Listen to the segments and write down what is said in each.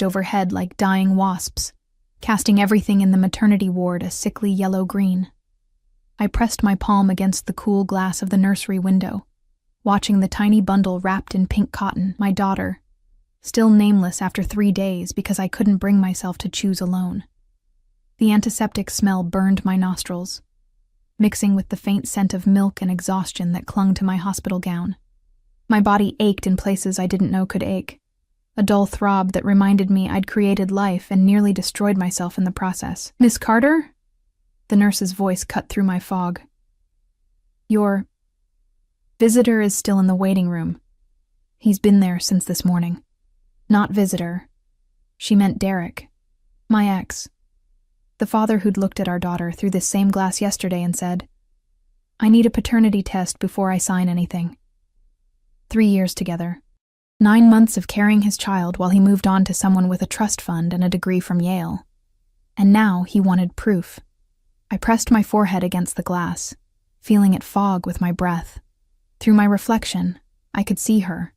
overhead like dying wasps, casting everything in the maternity ward a sickly yellow-green. I pressed my palm against the cool glass of the nursery window, watching the tiny bundle wrapped in pink cotton, my daughter, still nameless after 3 days because I couldn't bring myself to choose alone. The antiseptic smell burned my nostrils, mixing with the faint scent of milk and exhaustion that clung to my hospital gown. My body ached in places I didn't know could ache, a dull throb that reminded me I'd created life and nearly destroyed myself in the process. "Miss Carter?" The nurse's voice cut through my fog. "Your visitor is still in the waiting room. He's been there since this morning." Not visitor. She meant Derek, my ex. The father who'd looked at our daughter through this same glass yesterday and said, "I need a paternity test before I sign anything." 3 years together. 9 months of carrying his child while he moved on to someone with a trust fund and a degree from Yale. And now he wanted proof. I pressed my forehead against the glass, feeling it fog with my breath. Through my reflection, I could see her,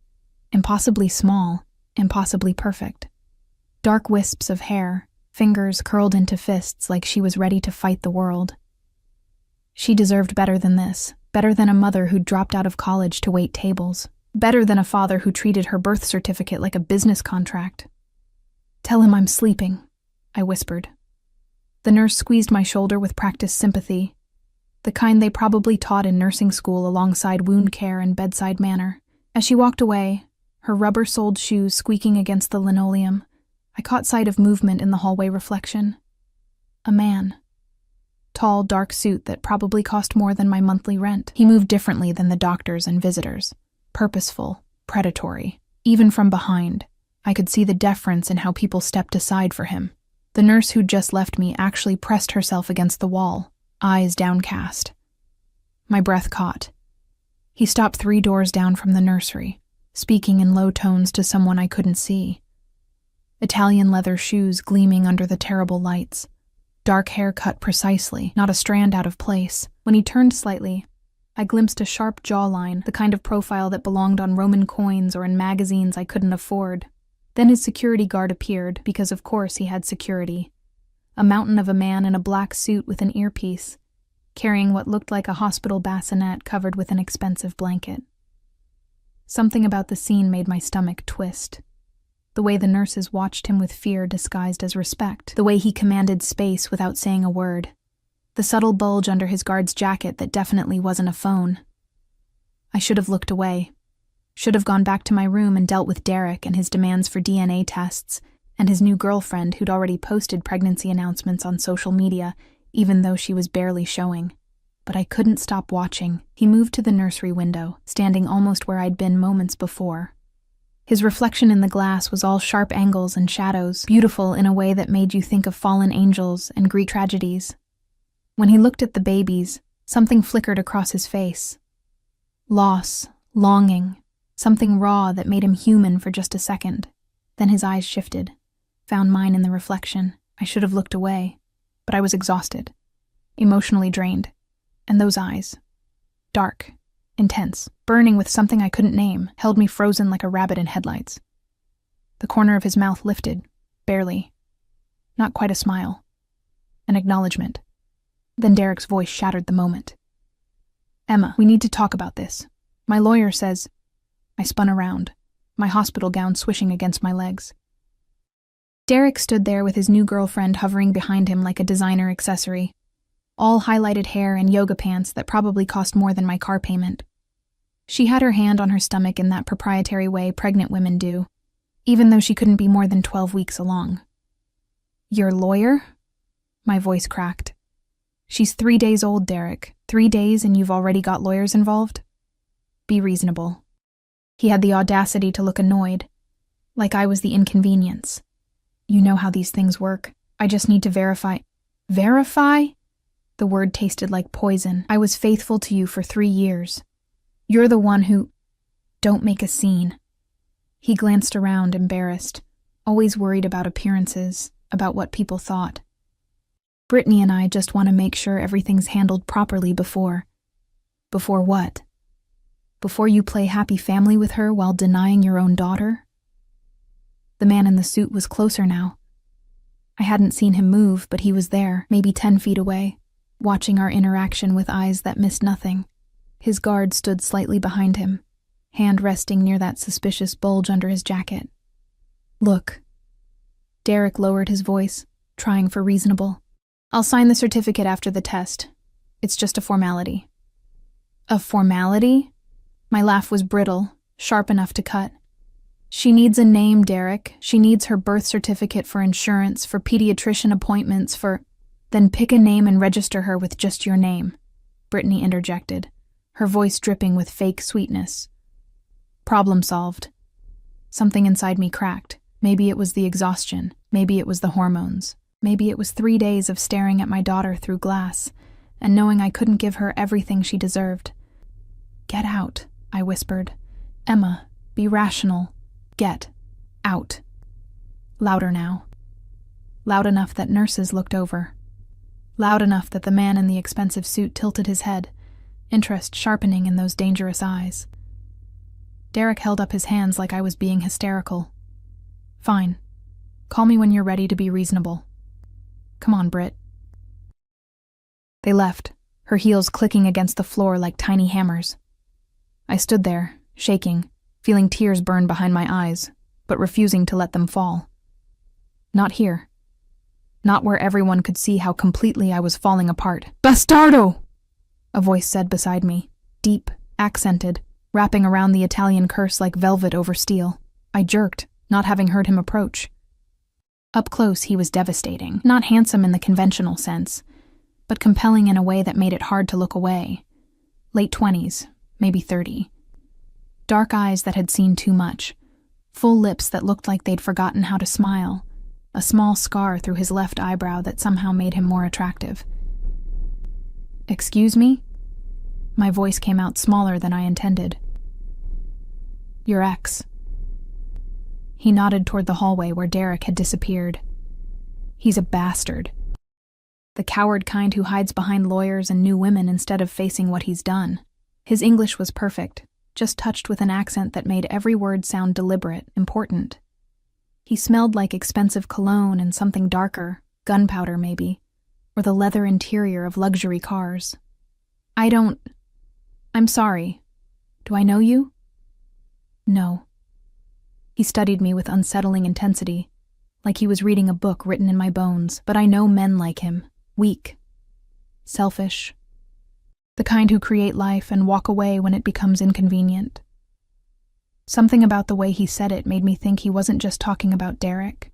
impossibly small, impossibly perfect. Dark wisps of hair, fingers curled into fists like she was ready to fight the world. She deserved better than this, better than a mother who'd dropped out of college to wait tables, better than a father who treated her birth certificate like a business contract. "Tell him I'm sleeping," I whispered. The nurse squeezed my shoulder with practiced sympathy, the kind they probably taught in nursing school alongside wound care and bedside manner. As she walked away, her rubber-soled shoes squeaking against the linoleum, I caught sight of movement in the hallway reflection. A man. Tall, dark suit that probably cost more than my monthly rent. He moved differently than the doctors and visitors. Purposeful, predatory. Even from behind, I could see the deference in how people stepped aside for him. The nurse who'd just left me actually pressed herself against the wall, eyes downcast. My breath caught. He stopped 3 doors down from the nursery, speaking in low tones to someone I couldn't see. Italian leather shoes gleaming under the terrible lights. Dark hair cut precisely, not a strand out of place. When he turned slightly, I glimpsed a sharp jawline, the kind of profile that belonged on Roman coins or in magazines I couldn't afford. Then his security guard appeared, because of course he had security. A mountain of a man in a black suit with an earpiece, carrying what looked like a hospital bassinet covered with an expensive blanket. Something about the scene made my stomach twist. The way the nurses watched him with fear disguised as respect. The way he commanded space without saying a word. The subtle bulge under his guard's jacket that definitely wasn't a phone. I should have looked away. Should have gone back to my room and dealt with Derek and his demands for DNA tests, and his new girlfriend who'd already posted pregnancy announcements on social media, even though she was barely showing. But I couldn't stop watching. He moved to the nursery window, standing almost where I'd been moments before. His reflection in the glass was all sharp angles and shadows, beautiful in a way that made you think of fallen angels and Greek tragedies. When he looked at the babies, something flickered across his face. Loss, longing, something raw that made him human for just a second. Then his eyes shifted, found mine in the reflection. I should have looked away, but I was exhausted, emotionally drained. And those eyes, dark, intense, burning with something I couldn't name, held me frozen like a rabbit in headlights. The corner of his mouth lifted, barely. Not quite a smile. An acknowledgement. Then Derek's voice shattered the moment. "Emma, we need to talk about this. My lawyer says—" I spun around, my hospital gown swishing against my legs. Derek stood there with his new girlfriend hovering behind him like a designer accessory. All highlighted hair and yoga pants that probably cost more than my car payment. She had her hand on her stomach in that proprietary way pregnant women do, even though she couldn't be more than 12 weeks along. "Your lawyer?" My voice cracked. "She's 3 days old, Derek. 3 days and you've already got lawyers involved? Be reasonable." He had the audacity to look annoyed, like I was the inconvenience. "You know how these things work. I just need to verify." "Verify?" The word tasted like poison. "I was faithful to you for 3 years. You're the one who—" "Don't make a scene." He glanced around, embarrassed, always worried about appearances, about what people thought. "Brittany and I just want to make sure everything's handled properly before—" "Before what? Before you play happy family with her while denying your own daughter?" The man in the suit was closer now. I hadn't seen him move, but he was there, maybe 10 feet away, watching our interaction with eyes that missed nothing. His guard stood slightly behind him, hand resting near that suspicious bulge under his jacket. "Look." Derek lowered his voice, trying for reasonable. "I'll sign the certificate after the test. It's just a formality." "A formality?" My laugh was brittle, sharp enough to cut. "She needs a name, Derek. She needs her birth certificate for insurance, for pediatrician appointments, for—" "Then pick a name and register her with just your name," Brittany interjected, her voice dripping with fake sweetness. Problem solved. Something inside me cracked. Maybe it was the exhaustion. Maybe it was the hormones. Maybe it was 3 days of staring at my daughter through glass and knowing I couldn't give her everything she deserved. "Get out," I whispered. "Emma, be rational. Get out." Louder now. Loud enough that nurses looked over. Loud enough that the man in the expensive suit tilted his head, interest sharpening in those dangerous eyes. Derek held up his hands like I was being hysterical. "Fine. Call me when you're ready to be reasonable. Come on, Britt." They left, her heels clicking against the floor like tiny hammers. I stood there, shaking, feeling tears burn behind my eyes, but refusing to let them fall. Not here. Not where everyone could see how completely I was falling apart. "Bastardo!" a voice said beside me, deep, accented, wrapping around the Italian curse like velvet over steel. I jerked, not having heard him approach. Up close, he was devastating. Not handsome in the conventional sense, but compelling in a way that made it hard to look away. Late 20s, maybe 30. Dark eyes that had seen too much. Full lips that looked like they'd forgotten how to smile. A small scar through his left eyebrow that somehow made him more attractive. "Excuse me?" My voice came out smaller than I intended. "Your ex." He nodded toward the hallway where Derek had disappeared. "He's a bastard. The coward kind who hides behind lawyers and new women instead of facing what he's done." His English was perfect, just touched with an accent that made every word sound deliberate, important. He smelled like expensive cologne and something darker, gunpowder maybe, or the leather interior of luxury cars. I'm sorry. Do I know you?" "No." He studied me with unsettling intensity, like he was reading a book written in my bones. "But I know men like him. Weak. Selfish. The kind who create life and walk away when it becomes inconvenient." Something about the way he said it made me think he wasn't just talking about Derek.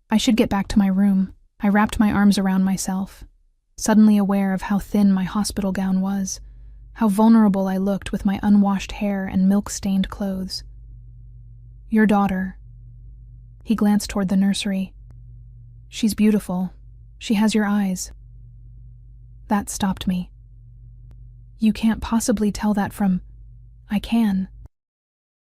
I should get back to my room. I wrapped my arms around myself, suddenly aware of how thin my hospital gown was, how vulnerable I looked with my unwashed hair and milk-stained clothes. "Your daughter." He glanced toward the nursery. "She's beautiful. She has your eyes." That stopped me. "You can't possibly tell that from—" "I can.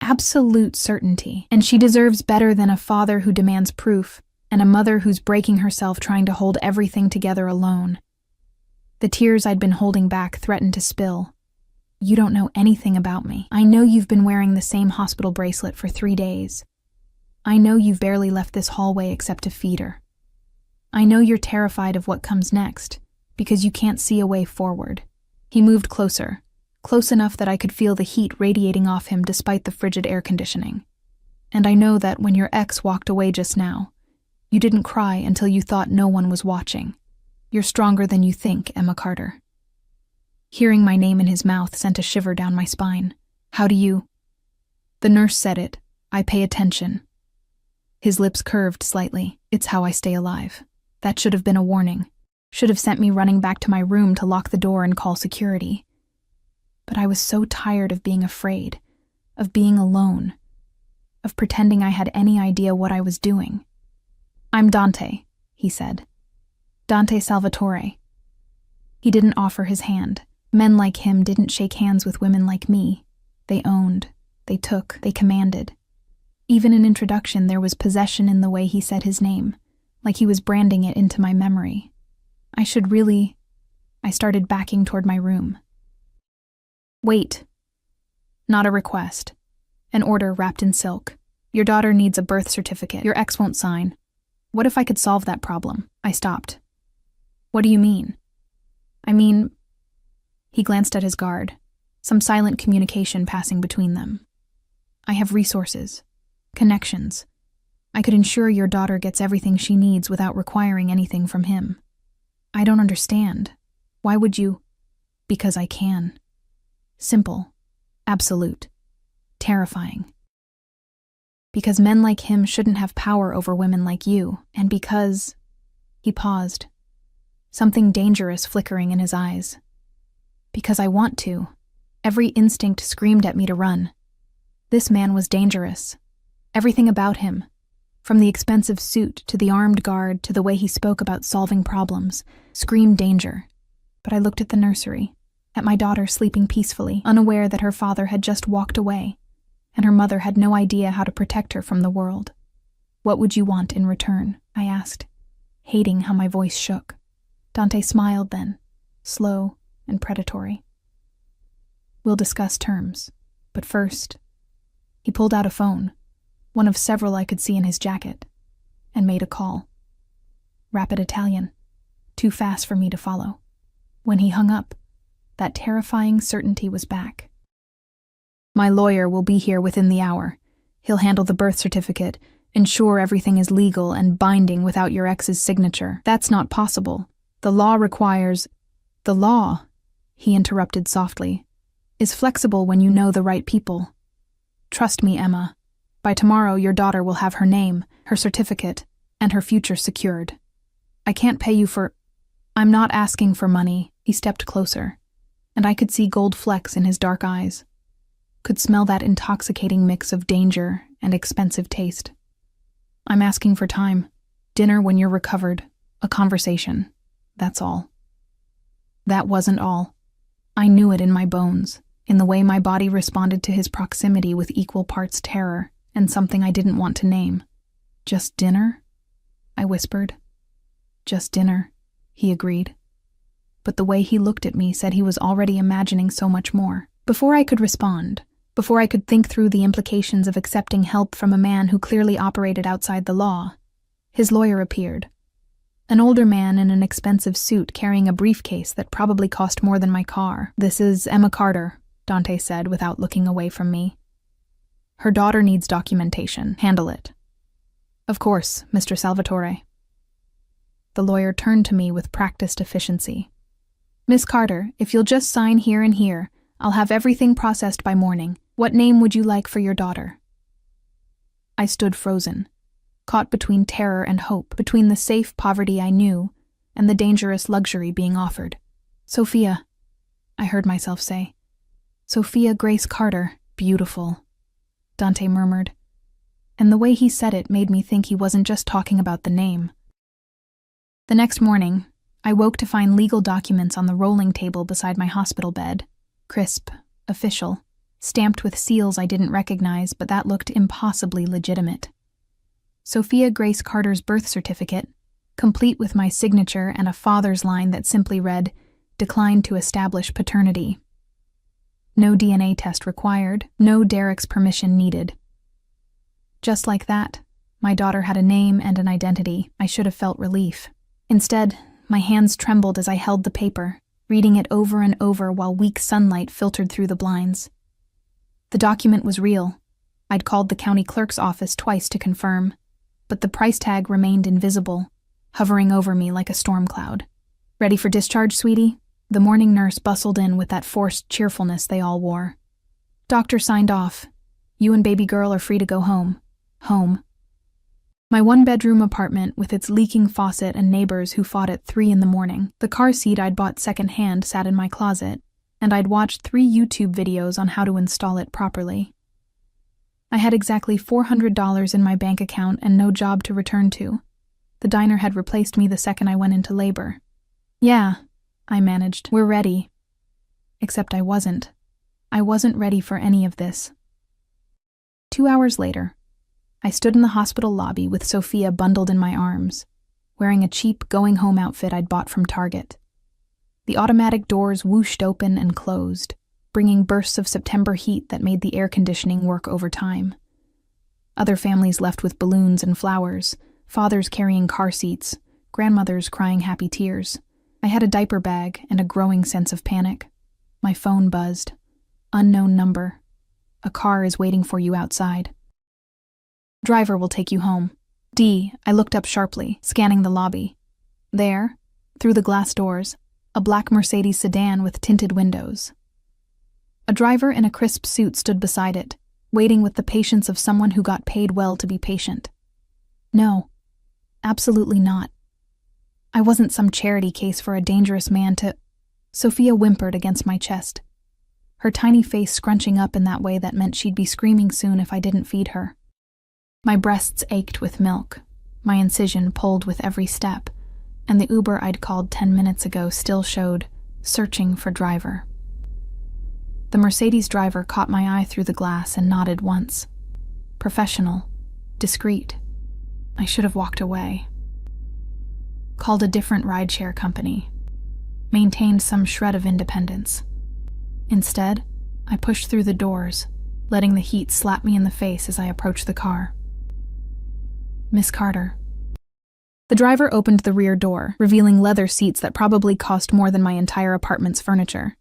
Absolute certainty. And she deserves better than a father who demands proof, and a mother who's breaking herself trying to hold everything together alone." The tears I'd been holding back threatened to spill. "You don't know anything about me. I know you've been wearing the same hospital bracelet for 3 days. I know you've barely left this hallway except to feed her. I know you're terrified of what comes next, because you can't see a way forward." He moved closer, close enough that I could feel the heat radiating off him despite the frigid air conditioning. "And I know that when your ex walked away just now, you didn't cry until you thought no one was watching. You're stronger than you think, Emma Carter." Hearing my name in his mouth sent a shiver down my spine. "How do you—" "The nurse said it. I pay attention." His lips curved slightly. "It's how I stay alive. That should have been a warning. Should have sent me running back to my room to lock the door and call security. But I was so tired of being afraid, of being alone, of pretending I had any idea what I was doing. "I'm Dante," he said. "Dante Salvatore." He didn't offer his hand. Men like him didn't shake hands with women like me. They owned, they took, they commanded. Even in introduction, there was possession in the way he said his name, like he was branding it into my memory. I started backing toward my room. "Wait." Not a request. An order wrapped in silk. Your daughter needs a birth certificate. Your ex won't sign. What if I could solve that problem? I stopped. What do you mean? I mean... He glanced at his guard, some silent communication passing between them. I have resources, connections. I could ensure your daughter gets everything she needs without requiring anything from him. I don't understand. Why would you? Because I can. Simple. Absolute. Terrifying. Because men like him shouldn't have power over women like you, and because... He paused, something dangerous flickering in his eyes. Because I want to. Every instinct screamed at me to run. This man was dangerous. Everything about him, from the expensive suit to the armed guard to the way he spoke about solving problems, screamed danger. But I looked at the nursery, at my daughter sleeping peacefully, unaware that her father had just walked away, and her mother had no idea how to protect her from the world. What would you want in return? I asked, hating how my voice shook. Dante smiled then, slow and predatory. We'll discuss terms, but first... He pulled out a phone, one of several I could see in his jacket, and made a call. Rapid Italian, too fast for me to follow. When he hung up, that terrifying certainty was back. My lawyer will be here within the hour. He'll handle the birth certificate, ensure everything is legal and binding without your ex's signature. That's not possible. The law requires... The law, he interrupted softly, is flexible when you know the right people. Trust me, Emma. By tomorrow, your daughter will have her name, her certificate, and her future secured. I can't pay you for... I'm not asking for money. He stepped closer, and I could see gold flecks in his dark eyes. Could smell that intoxicating mix of danger and expensive taste. I'm asking for time. Dinner when you're recovered. A conversation. That's all. That wasn't all. I knew it in my bones, in the way my body responded to his proximity with equal parts terror and something I didn't want to name. Just dinner? I whispered. Just dinner, he agreed. But the way he looked at me said he was already imagining so much more. Before I could respond, before I could think through the implications of accepting help from a man who clearly operated outside the law, his lawyer appeared. An older man in an expensive suit carrying a briefcase that probably cost more than my car. This is Emma Carter, Dante said without looking away from me. Her daughter needs documentation. Handle it. Of course, Mr. Salvatore. The lawyer turned to me with practiced efficiency. Miss Carter, if you'll just sign here and here, I'll have everything processed by morning. What name would you like for your daughter? I stood frozen, caught between terror and hope, between the safe poverty I knew and the dangerous luxury being offered. Sophia, I heard myself say. Sophia Grace Carter, beautiful, Dante murmured, and the way he said it made me think he wasn't just talking about the name. The next morning, I woke to find legal documents on the rolling table beside my hospital bed, crisp, official, stamped with seals I didn't recognize, but that looked impossibly legitimate. Sophia Grace Carter's birth certificate, complete with my signature and a father's line that simply read, "Declined to establish paternity." No DNA test required, no Derek's permission needed. Just like that, my daughter had a name and an identity. I should have felt relief. Instead, my hands trembled as I held the paper, reading it over and over while weak sunlight filtered through the blinds. The document was real. I'd called the county clerk's office twice to confirm, but the price tag remained invisible, hovering over me like a storm cloud. Ready for discharge, sweetie? The morning nurse bustled in with that forced cheerfulness they all wore. Doctor signed off. You and baby girl are free to go home. Home. My one-bedroom apartment with its leaking faucet and neighbors who fought at 3 a.m. The car seat I'd bought secondhand sat in my closet, and I'd watched 3 YouTube videos on how to install it properly. I had exactly $400 in my bank account and no job to return to. The diner had replaced me the second I went into labor. Yeah, I managed. We're ready. Except I wasn't. I wasn't ready for any of this. 2 hours later, I stood in the hospital lobby with Sophia bundled in my arms, wearing a cheap going-home outfit I'd bought from Target. The automatic doors whooshed open and closed, bringing bursts of September heat that made the air conditioning work overtime. Other families left with balloons and flowers, fathers carrying car seats, grandmothers crying happy tears. I had a diaper bag and a growing sense of panic. My phone buzzed. Unknown number. A car is waiting for you outside. Driver will take you home. D. I looked up sharply, scanning the lobby. There, through the glass doors, a black Mercedes sedan with tinted windows. A driver in a crisp suit stood beside it, waiting with the patience of someone who got paid well to be patient. No, absolutely not. I wasn't some charity case for a dangerous man to... Sophia whimpered against my chest, her tiny face scrunching up in that way that meant she'd be screaming soon if I didn't feed her. My breasts ached with milk, my incision pulled with every step, and the Uber I'd called 10 minutes ago still showed, searching for driver. The Mercedes driver caught my eye through the glass and nodded once. Professional, discreet. I should have walked away. Called a different rideshare company. Maintained some shred of independence. Instead, I pushed through the doors, letting the heat slap me in the face as I approached the car. Miss Carter. The driver opened the rear door, revealing leather seats that probably cost more than my entire apartment's furniture.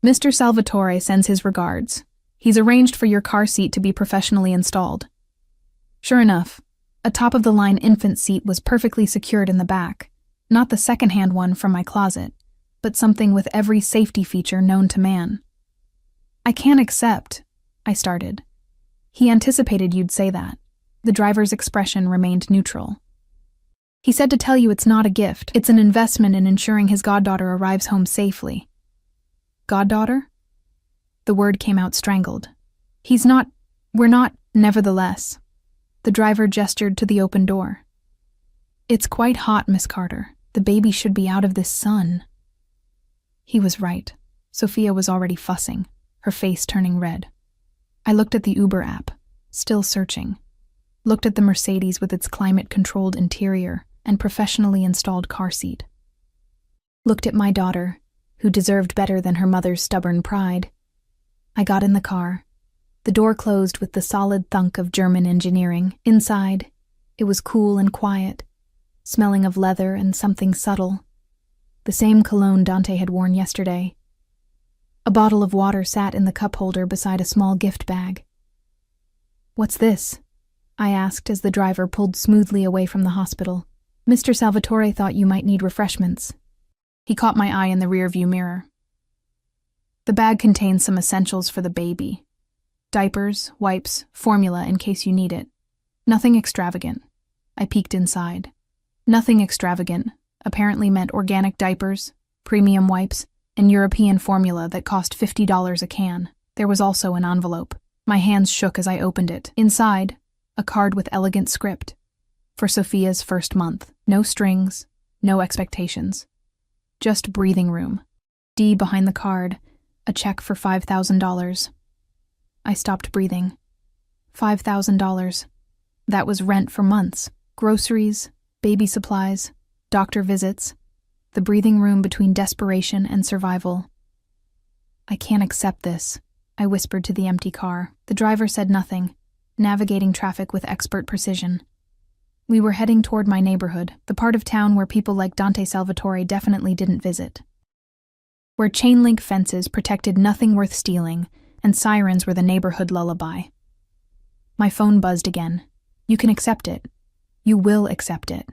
Mr. Salvatore sends his regards. He's arranged for your car seat to be professionally installed. Sure enough, a top-of-the-line infant seat was perfectly secured in the back, not the second-hand one from my closet, but something with every safety feature known to man. I can't accept, I started. He anticipated you'd say that. The driver's expression remained neutral. He said to tell you it's not a gift, it's an investment in ensuring his goddaughter arrives home safely. Goddaughter? The word came out strangled. We're not, nevertheless. The driver gestured to the open door. It's quite hot, Miss Carter. The baby should be out of this sun. He was right. Sophia was already fussing, her face turning red. I looked at the Uber app, still searching. Looked at the Mercedes with its climate-controlled interior and professionally installed car seat. Looked at my daughter, who deserved better than her mother's stubborn pride. I got in the car. The door closed with the solid thunk of German engineering. Inside, it was cool and quiet, smelling of leather and something subtle. The same cologne Dante had worn yesterday. A bottle of water sat in the cup holder beside a small gift bag. What's this? I asked as the driver pulled smoothly away from the hospital. Mr. Salvatore thought you might need refreshments. He caught my eye in the rearview mirror. The bag contains some essentials for the baby. Diapers, wipes, formula in case you need it. Nothing extravagant. I peeked inside. Nothing extravagant apparently meant organic diapers, premium wipes, and European formula that cost $50 a can. There was also an envelope. My hands shook as I opened it. Inside, a card with elegant script. For Sophia's first month. No strings, no expectations. Just breathing room. D behind the card, a check for $5,000. I stopped breathing. $5,000. That was rent for months. Groceries, baby supplies, doctor visits. The breathing room between desperation and survival. I can't accept this, I whispered to the empty car. The driver said nothing, navigating traffic with expert precision. We were heading toward my neighborhood, the part of town where people like Dante Salvatore definitely didn't visit. Where chain-link fences protected nothing worth stealing, and sirens were the neighborhood lullaby. My phone buzzed again. You can accept it. You will accept it.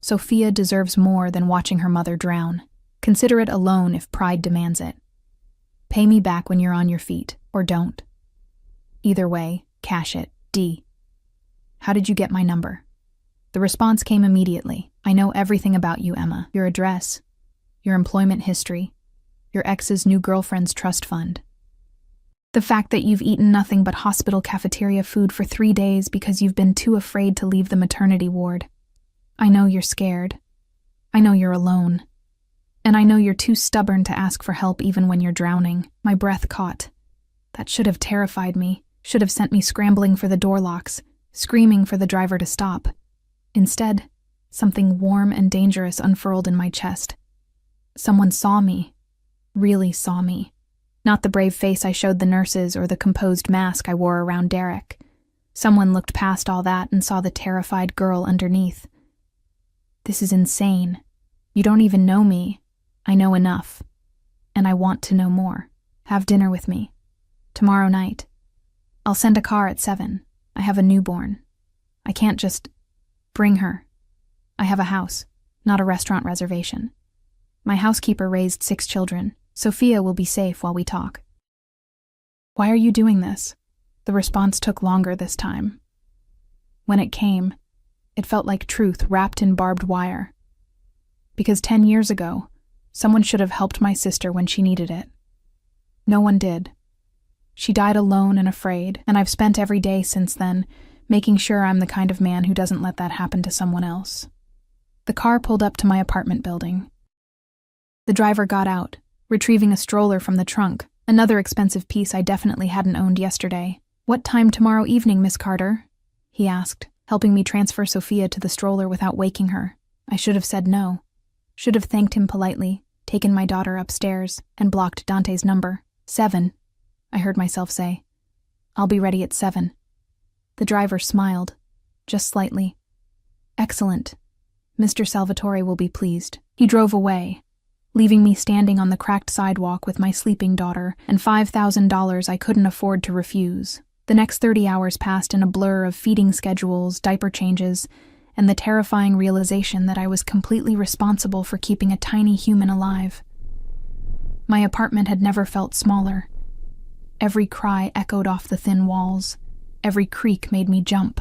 Sophia deserves more than watching her mother drown. Consider it a loan if pride demands it. Pay me back when you're on your feet, or don't. Either way, cash it. D. How did you get my number? The response came immediately. I know everything about you, Emma. Your address, your employment history, your ex's new girlfriend's trust fund. The fact that you've eaten nothing but hospital cafeteria food for 3 days because you've been too afraid to leave the maternity ward. I know you're scared. I know you're alone. And I know you're too stubborn to ask for help even when you're drowning. My breath caught. That should have terrified me, should have sent me scrambling for the door locks, screaming for the driver to stop. Instead, something warm and dangerous unfurled in my chest. Someone saw me. Really saw me. Not the brave face I showed the nurses or the composed mask I wore around Derek. Someone looked past all that and saw the terrified girl underneath. This is insane. You don't even know me. I know enough. And I want to know more. Have dinner with me. Tomorrow night. I'll send a car at 7. I have a newborn. I can't just bring her. I have a house, not a restaurant reservation. My housekeeper raised 6 children. Sophia will be safe while we talk. Why are you doing this? The response took longer this time. When it came, it felt like truth wrapped in barbed wire. Because 10 years ago, someone should have helped my sister when she needed it. No one did. She died alone and afraid, and I've spent every day since then making sure I'm the kind of man who doesn't let that happen to someone else. The car pulled up to my apartment building. The driver got out, retrieving a stroller from the trunk, another expensive piece I definitely hadn't owned yesterday. "What time tomorrow evening, Miss Carter?" he asked, helping me transfer Sophia to the stroller without waking her. I should have said no. Should have thanked him politely, taken my daughter upstairs, and blocked Dante's number. 7, I heard myself say. I'll be ready at 7. The driver smiled, just slightly. Excellent. Mr. Salvatore will be pleased. He drove away, leaving me standing on the cracked sidewalk with my sleeping daughter and $5,000 I couldn't afford to refuse. The next 30 hours passed in a blur of feeding schedules, diaper changes, and the terrifying realization that I was completely responsible for keeping a tiny human alive. My apartment had never felt smaller. Every cry echoed off the thin walls. Every creak made me jump.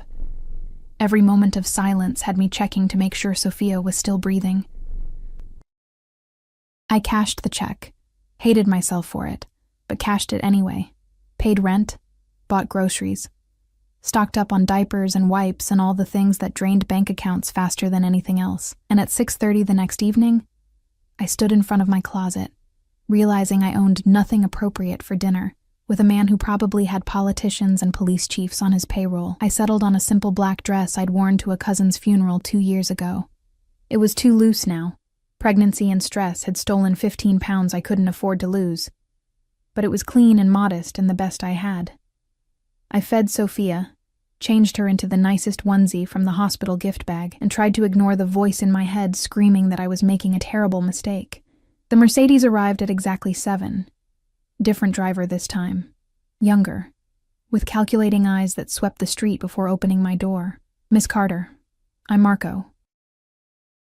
Every moment of silence had me checking to make sure Sophia was still breathing. I cashed the check. Hated myself for it, but cashed it anyway. Paid rent, bought groceries. Stocked up on diapers and wipes and all the things that drained bank accounts faster than anything else. And at 6:30 the next evening, I stood in front of my closet, realizing I owned nothing appropriate for dinner. With a man who probably had politicians and police chiefs on his payroll, I settled on a simple black dress I'd worn to a cousin's funeral 2 years ago. It was too loose now. Pregnancy and stress had stolen 15 pounds I couldn't afford to lose. But it was clean and modest and the best I had. I fed Sophia, changed her into the nicest onesie from the hospital gift bag, and tried to ignore the voice in my head screaming that I was making a terrible mistake. The Mercedes arrived at exactly 7. Different driver this time. Younger, with calculating eyes that swept the street before opening my door. "Miss Carter, I'm Marco.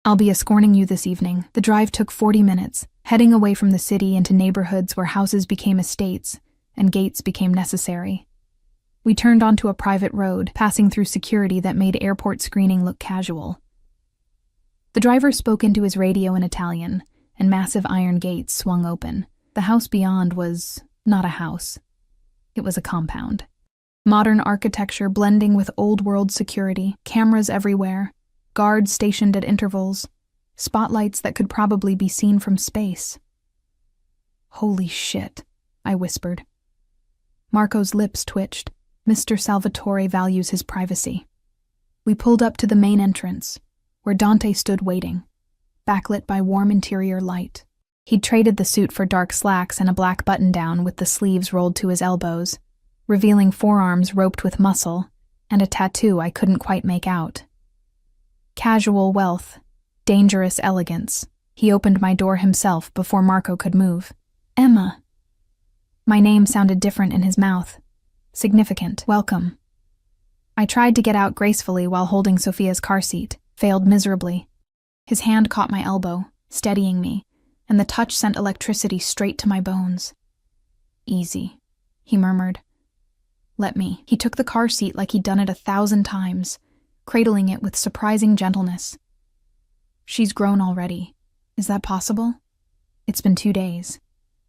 I'll be escorting you this evening." The drive took 40 minutes, heading away from the city into neighborhoods where houses became estates and gates became necessary. We turned onto a private road, passing through security that made airport screening look casual. The driver spoke into his radio in Italian, and massive iron gates swung open. The house beyond was not a house. It was a compound. Modern architecture blending with old-world security, cameras everywhere, guards stationed at intervals, spotlights that could probably be seen from space. "Holy shit," I whispered. Marco's lips twitched. Mr. Salvatore values his privacy. We pulled up to the main entrance, where Dante stood waiting, backlit by warm interior light. He'd traded the suit for dark slacks and a black button-down with the sleeves rolled to his elbows, revealing forearms roped with muscle and a tattoo I couldn't quite make out. Casual wealth, dangerous elegance. He opened my door himself before Marco could move. "Emma." My name sounded different in his mouth. Significant. "Welcome." I tried to get out gracefully while holding Sophia's car seat, failed miserably. His hand caught my elbow, steadying me, and the touch sent electricity straight to my bones. "Easy," he murmured. "Let me." He took the car seat like he'd done it 1,000 times, cradling it with surprising gentleness. "She's grown already. Is that possible? It's been 2 days.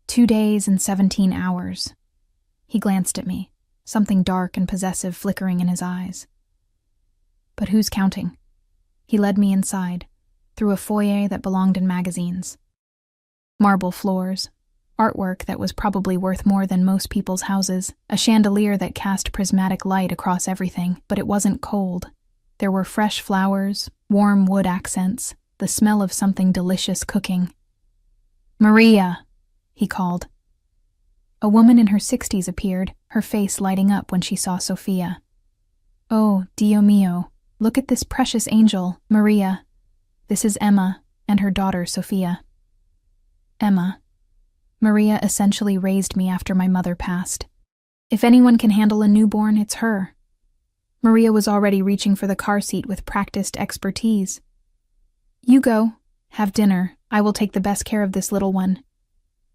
2 days and 17 hours. He glanced at me, something dark and possessive flickering in his eyes. "But who's counting?" He led me inside, through a foyer that belonged in magazines. Marble floors, artwork that was probably worth more than most people's houses, a chandelier that cast prismatic light across everything, but it wasn't cold. There were fresh flowers, warm wood accents, the smell of something delicious cooking. "Maria," he called. A woman in her 60s appeared, her face lighting up when she saw Sophia. Oh, Dio mio, look at this precious angel, Maria. This is Emma and her daughter, Sophia. Emma. Maria essentially raised me after my mother passed. If anyone can handle a newborn, it's her. Maria was already reaching for the car seat with practiced expertise. You go. Have dinner. I will take the best care of this little one.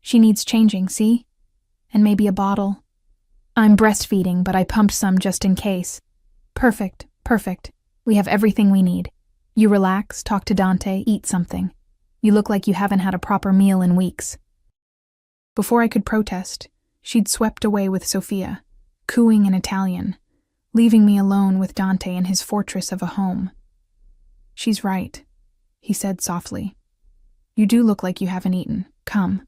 She needs changing, see? And maybe a bottle. I'm breastfeeding, but I pumped some just in case. Perfect. We have everything we need. You relax, talk to Dante, eat something. You look like you haven't had a proper meal in weeks. Before I could protest, she'd swept away with Sophia, cooing in Italian, leaving me alone with Dante in his fortress of a home. She's right, he said softly. You do look like you haven't eaten. Come.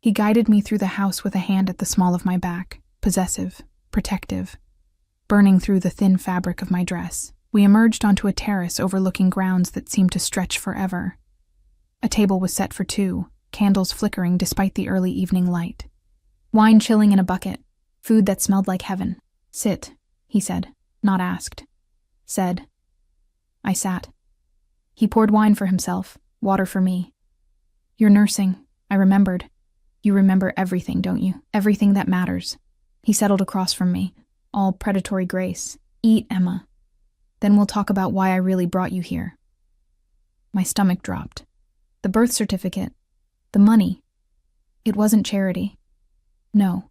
He guided me through the house with a hand at the small of my back, possessive, protective, burning through the thin fabric of my dress. We emerged onto a terrace overlooking grounds that seemed to stretch forever. A table was set for two, candles flickering despite the early evening light. Wine chilling in a bucket, food that smelled like heaven. Sit, he said, not asked. Said. I sat. He poured wine for himself, water for me. You're nursing, I remembered. You remember everything, don't you? Everything that matters. He settled across from me, all predatory grace. Eat, Emma. Then we'll talk about why I really brought you here. My stomach dropped. The birth certificate. The money. It wasn't charity. No.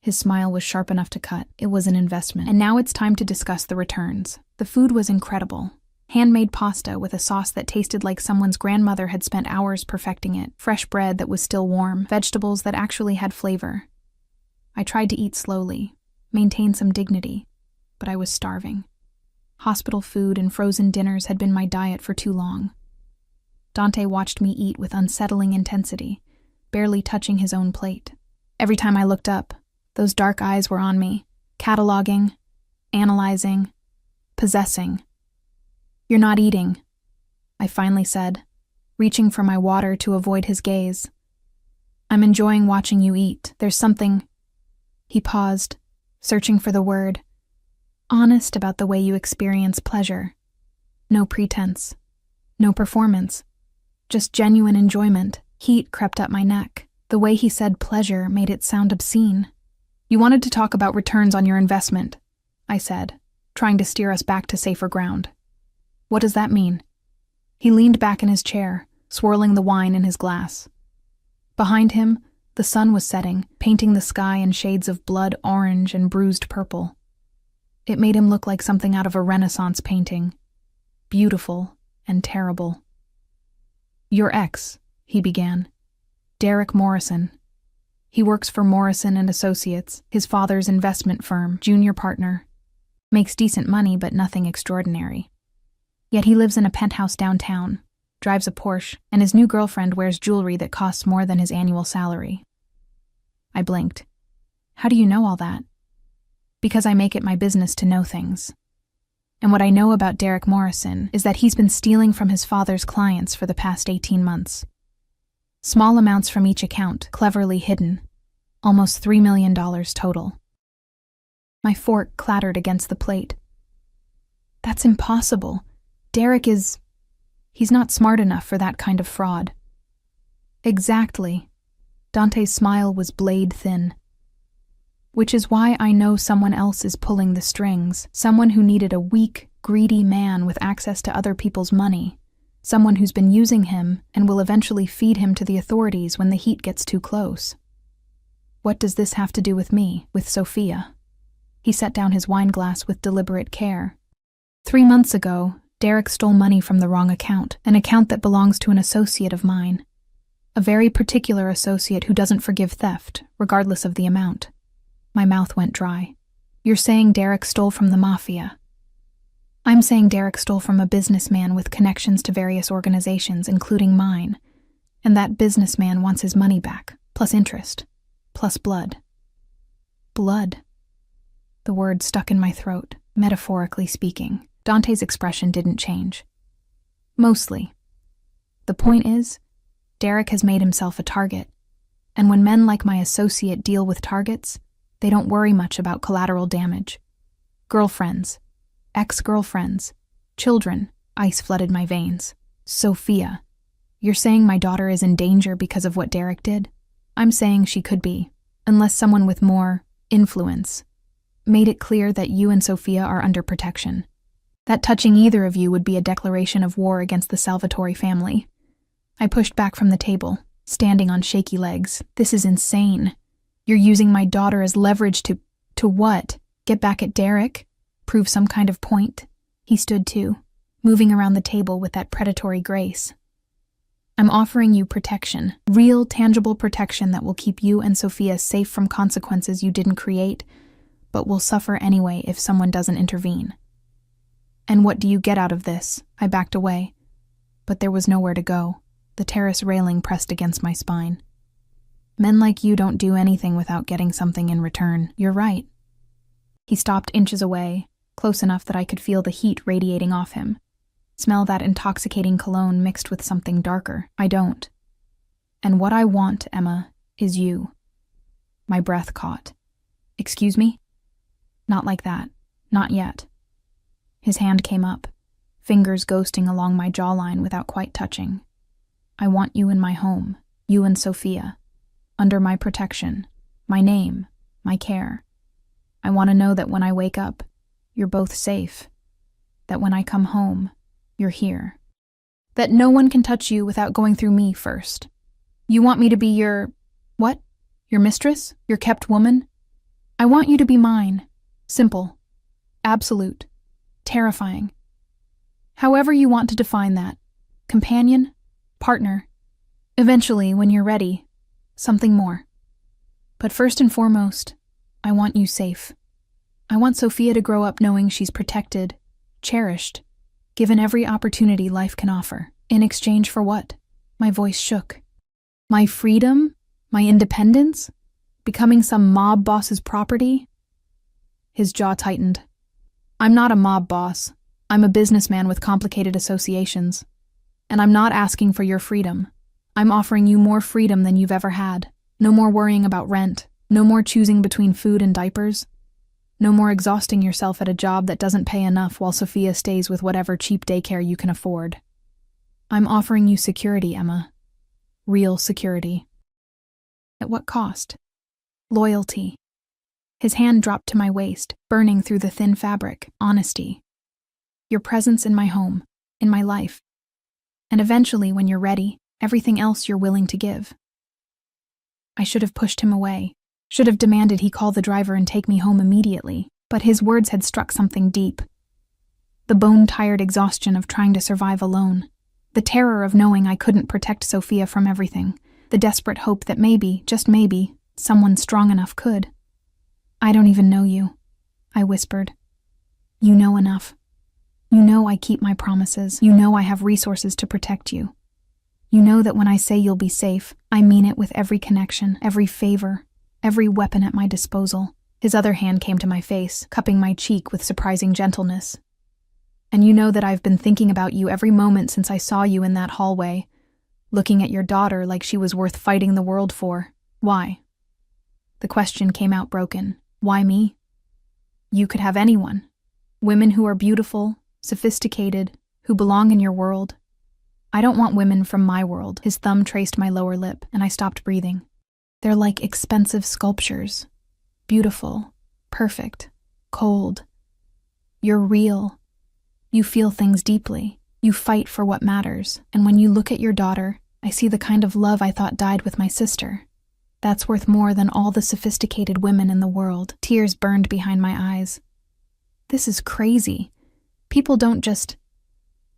His smile was sharp enough to cut. It was an investment. And now it's time to discuss the returns. The food was incredible. Handmade pasta with a sauce that tasted like someone's grandmother had spent hours perfecting it. Fresh bread that was still warm. Vegetables that actually had flavor. I tried to eat slowly, maintain some dignity, but I was starving. Hospital food and frozen dinners had been my diet for too long. Dante watched me eat with unsettling intensity, barely touching his own plate. Every time I looked up, those dark eyes were on me, cataloging, analyzing, possessing. You're not eating, I finally said, reaching for my water to avoid his gaze. I'm enjoying watching you eat. There's something... He paused, searching for the word. Honest about the way you experience pleasure. No pretense. No performance. Just genuine enjoyment. Heat crept up my neck. The way he said pleasure made it sound obscene. You wanted to talk about returns on your investment, I said, trying to steer us back to safer ground. What does that mean? He leaned back in his chair, swirling the wine in his glass. Behind him, the sun was setting, painting the sky in shades of blood orange and bruised purple. It made him look like something out of a Renaissance painting. Beautiful and terrible. Your ex, he began. Derek Morrison. He works for Morrison and Associates, his father's investment firm, junior partner. Makes decent money, but nothing extraordinary. Yet he lives in a penthouse downtown, drives a Porsche, and his new girlfriend wears jewelry that costs more than his annual salary. I blinked. How do you know all that? Because I make it my business to know things. And what I know about Derek Morrison is that he's been stealing from his father's clients for the past 18 months. Small amounts from each account, cleverly hidden. Almost $3 million total. My fork clattered against the plate. That's impossible. Derek is... He's not smart enough for that kind of fraud. Exactly. Dante's smile was blade thin. Which is why I know someone else is pulling the strings. Someone who needed a weak, greedy man with access to other people's money. Someone who's been using him and will eventually feed him to the authorities when the heat gets too close. What does this have to do with me, with Sophia? He set down his wine glass with deliberate care. 3 months ago, Derek stole money from the wrong account, an account that belongs to an associate of mine. A very particular associate who doesn't forgive theft, regardless of the amount. My mouth went dry. You're saying Derek stole from the Mafia. I'm saying Derek stole from a businessman with connections to various organizations, including mine. And that businessman wants his money back, plus interest, plus blood. Blood. The word stuck in my throat, metaphorically speaking. Dante's expression didn't change. Mostly. The point is, Derek has made himself a target, and when men like my associate deal with targets, they don't worry much about collateral damage. Girlfriends. Ex-girlfriends. Children. Ice flooded my veins. Sophia. You're saying my daughter is in danger because of what Derek did? I'm saying she could be, unless someone with more influence made it clear that you and Sophia are under protection. That touching either of you would be a declaration of war against the Salvatore family. I pushed back from the table, standing on shaky legs. This is insane. You're using my daughter as leverage to what? Get back at Derek? Prove some kind of point? He stood too, moving around the table with that predatory grace. I'm offering you protection, real, tangible protection that will keep you and Sophia safe from consequences you didn't create, but will suffer anyway if someone doesn't intervene. And what do you get out of this? I backed away, but there was nowhere to go. The terrace railing pressed against my spine. Men like you don't do anything without getting something in return. You're right. He stopped inches away, close enough that I could feel the heat radiating off him. Smell that intoxicating cologne mixed with something darker. I don't. And what I want, Emma, is you. My breath caught. Excuse me? Not like that. Not yet. His hand came up, fingers ghosting along my jawline without quite touching. I want you in my home, you and Sophia, under my protection, my name, my care. I want to know that when I wake up, you're both safe, that when I come home, you're here, that no one can touch you without going through me first. You want me to be your, what? Your mistress? Your kept woman? I want you to be mine. Simple. Absolute. Terrifying. However you want to define that. Companion? Partner? Eventually, when you're ready, something more. But first and foremost, I want you safe. I want Sophia to grow up knowing she's protected, cherished, given every opportunity life can offer. In exchange for what? My voice shook. My freedom? My independence? Becoming some mob boss's property? His jaw tightened. I'm not a mob boss. I'm a businessman with complicated associations. And I'm not asking for your freedom. I'm offering you more freedom than you've ever had. No more worrying about rent. No more choosing between food and diapers. No more exhausting yourself at a job that doesn't pay enough while Sophia stays with whatever cheap daycare you can afford. I'm offering you security, Emma. Real security. At what cost? Loyalty. His hand dropped to my waist, burning through the thin fabric. Honesty. Your presence in my home, in my life. And eventually, when you're ready, everything else you're willing to give. I should have pushed him away, should have demanded he call the driver and take me home immediately, but his words had struck something deep. The bone-tired exhaustion of trying to survive alone, the terror of knowing I couldn't protect Sophia from everything, the desperate hope that maybe, just maybe, someone strong enough could. I don't even know you, I whispered. You know enough. You know I keep my promises. You know I have resources to protect you. You know that when I say you'll be safe, I mean it with every connection, every favor, every weapon at my disposal. His other hand came to my face, cupping my cheek with surprising gentleness. And you know that I've been thinking about you every moment since I saw you in that hallway, looking at your daughter like she was worth fighting the world for. Why? The question came out broken. Why me? You could have anyone. Women who are beautiful, sophisticated, who belong in your world. I don't want women from my world. His thumb traced my lower lip, and I stopped breathing. They're like expensive sculptures. Beautiful, perfect, cold. You're real. You feel things deeply. You fight for what matters. And when you look at your daughter, I see the kind of love I thought died with my sister. That's worth more than all the sophisticated women in the world. Tears burned behind my eyes. This is crazy. People don't just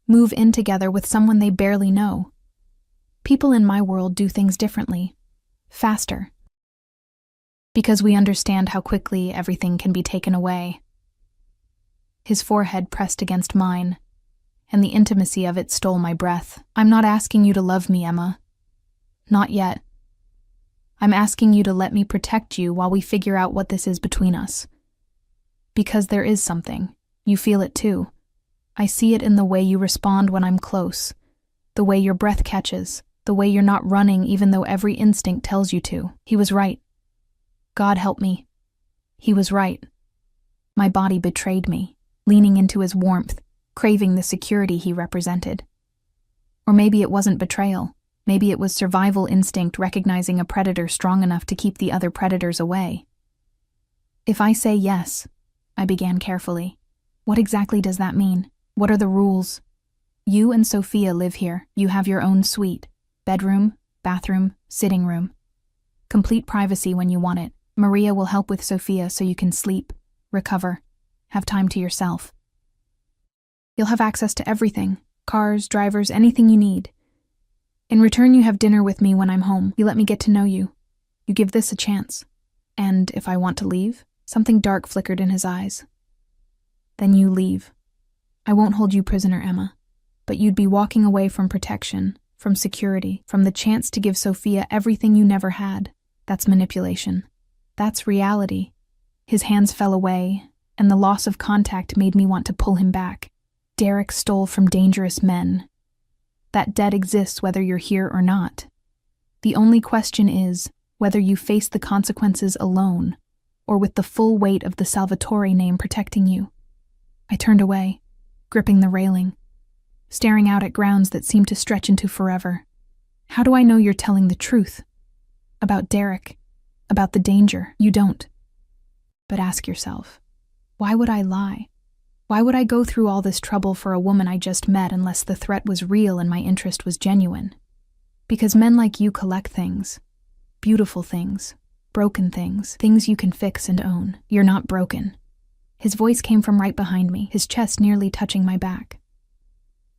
move in together with someone they barely know. People in my world do things differently, faster. Because we understand how quickly everything can be taken away. His forehead pressed against mine, and the intimacy of it stole my breath. I'm not asking you to love me, Emma. Not yet. I'm asking you to let me protect you while we figure out what this is between us. Because there is something. You feel it too. I see it in the way you respond when I'm close, the way your breath catches, the way you're not running even though every instinct tells you to. He was right. God help me. He was right. My body betrayed me, leaning into his warmth, craving the security he represented. Or maybe it wasn't betrayal. Maybe it was survival instinct recognizing a predator strong enough to keep the other predators away. If I say yes, I began carefully, what exactly does that mean? What are the rules? You and Sophia live here. You have your own suite. Bedroom, bathroom, sitting room. Complete privacy when you want it. Maria will help with Sophia so you can sleep, recover, have time to yourself. You'll have access to everything. Cars, drivers, anything you need. In return, you have dinner with me when I'm home. You let me get to know you. You give this a chance. And if I want to leave, something dark flickered in his eyes. Then you leave. I won't hold you prisoner, Emma. But you'd be walking away from protection, from security, from the chance to give Sophia everything you never had. That's manipulation. That's reality. His hands fell away, and the loss of contact made me want to pull him back. Derek stole from dangerous men. That debt exists whether you're here or not. The only question is whether you face the consequences alone, or with the full weight of the Salvatore name protecting you. I turned away, gripping the railing, staring out at grounds that seemed to stretch into forever. How do I know you're telling the truth? About Derek, about the danger. You don't. But ask yourself, why would I lie? Why would I go through all this trouble for a woman I just met unless the threat was real and my interest was genuine? Because men like you collect things. Beautiful things. Broken things. Things you can fix and own. You're not broken. His voice came from right behind me, his chest nearly touching my back.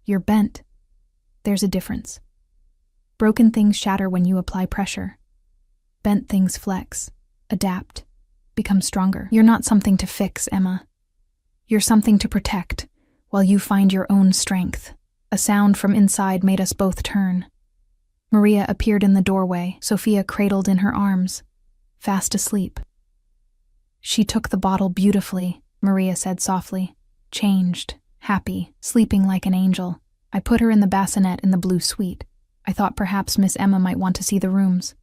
You're bent. There's a difference. Broken things shatter when you apply pressure. Bent things flex, adapt, become stronger. You're not something to fix, Emma. You're something to protect, while you find your own strength. A sound from inside made us both turn. Maria appeared in the doorway, Sophia cradled in her arms, fast asleep. She took the bottle beautifully, Maria said softly, changed, happy, sleeping like an angel. I put her in the bassinet in the blue suite. I thought perhaps Miss Emma might want to see the rooms.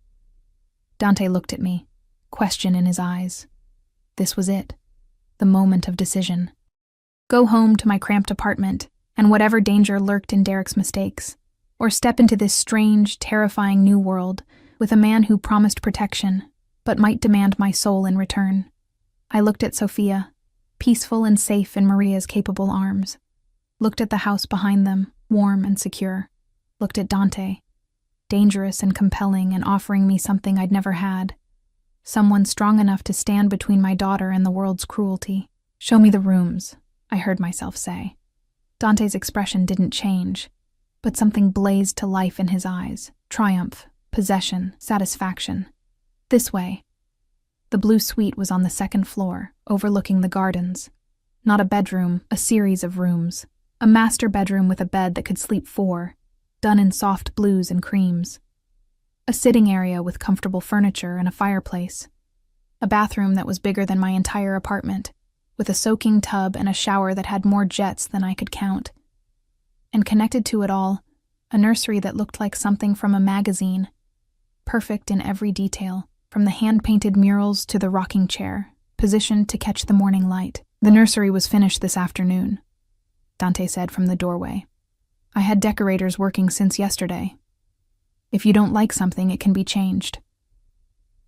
Dante looked at me, question in his eyes. This was it, the moment of decision. Go home to my cramped apartment, and whatever danger lurked in Derek's mistakes, or step into this strange, terrifying new world with a man who promised protection, but might demand my soul in return. I looked at Sophia, peaceful and safe in Maria's capable arms. Looked at the house behind them, warm and secure. Looked at Dante, dangerous and compelling and offering me something I'd never had. Someone strong enough to stand between my daughter and the world's cruelty. Show me the rooms, I heard myself say. Dante's expression didn't change, but something blazed to life in his eyes. Triumph, possession, satisfaction. This way. The blue suite was on the second floor, overlooking the gardens. Not a bedroom, a series of rooms. A master bedroom with a bed that could sleep 4, done in soft blues and creams. A sitting area with comfortable furniture and a fireplace. A bathroom that was bigger than my entire apartment, with a soaking tub and a shower that had more jets than I could count. And connected to it all, a nursery that looked like something from a magazine. Perfect in every detail, from the hand-painted murals to the rocking chair, positioned to catch the morning light. The nursery was finished this afternoon, Dante said from the doorway. I had decorators working since yesterday. If you don't like something, it can be changed.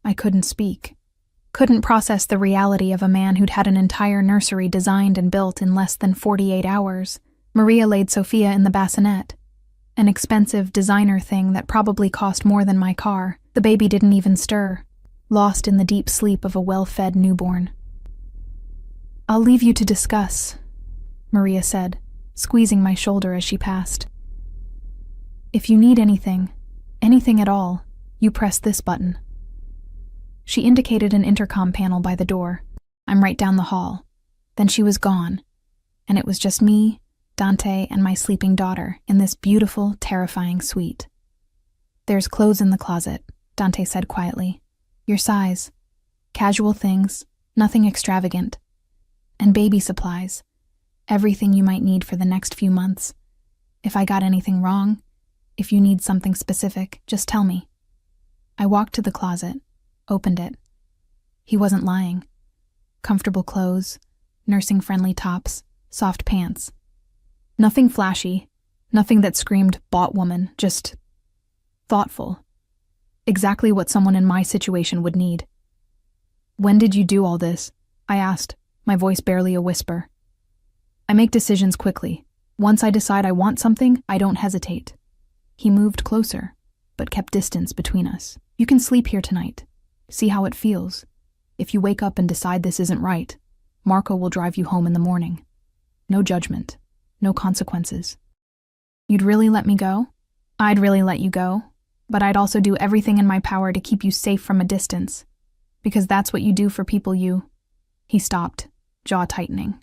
I couldn't speak. Couldn't process the reality of a man who'd had an entire nursery designed and built in less than 48 hours. Maria laid Sophia in the bassinet. An expensive designer thing that probably cost more than my car. The baby didn't even stir, lost in the deep sleep of a well-fed newborn. I'll leave you to discuss, Maria said, squeezing my shoulder as she passed. If you need anything at all, you press this button. She indicated an intercom panel by the door. I'm right down the hall. Then she was gone, and it was just me, Dante, and my sleeping daughter in this beautiful, terrifying suite. There's clothes in the closet, Dante said quietly. Your size. Casual things, nothing extravagant. And baby supplies. Everything you might need for the next few months. If I got anything wrong, if you need something specific, just tell me. I walked to the closet, opened it. He wasn't lying. Comfortable clothes, nursing-friendly tops, soft pants. Nothing flashy, nothing that screamed bought woman, just thoughtful. Exactly what someone in my situation would need. "When did you do all this?" I asked, my voice barely a whisper. "I make decisions quickly. Once I decide I want something, I don't hesitate." He moved closer, but kept distance between us. "You can sleep here tonight. See how it feels. If you wake up and decide this isn't right, Marco will drive you home in the morning. No judgment, no consequences." "You'd really let me go?" "I'd really let you go, but I'd also do everything in my power to keep you safe from a distance, because that's what you do for people you—" He stopped, jaw tightening.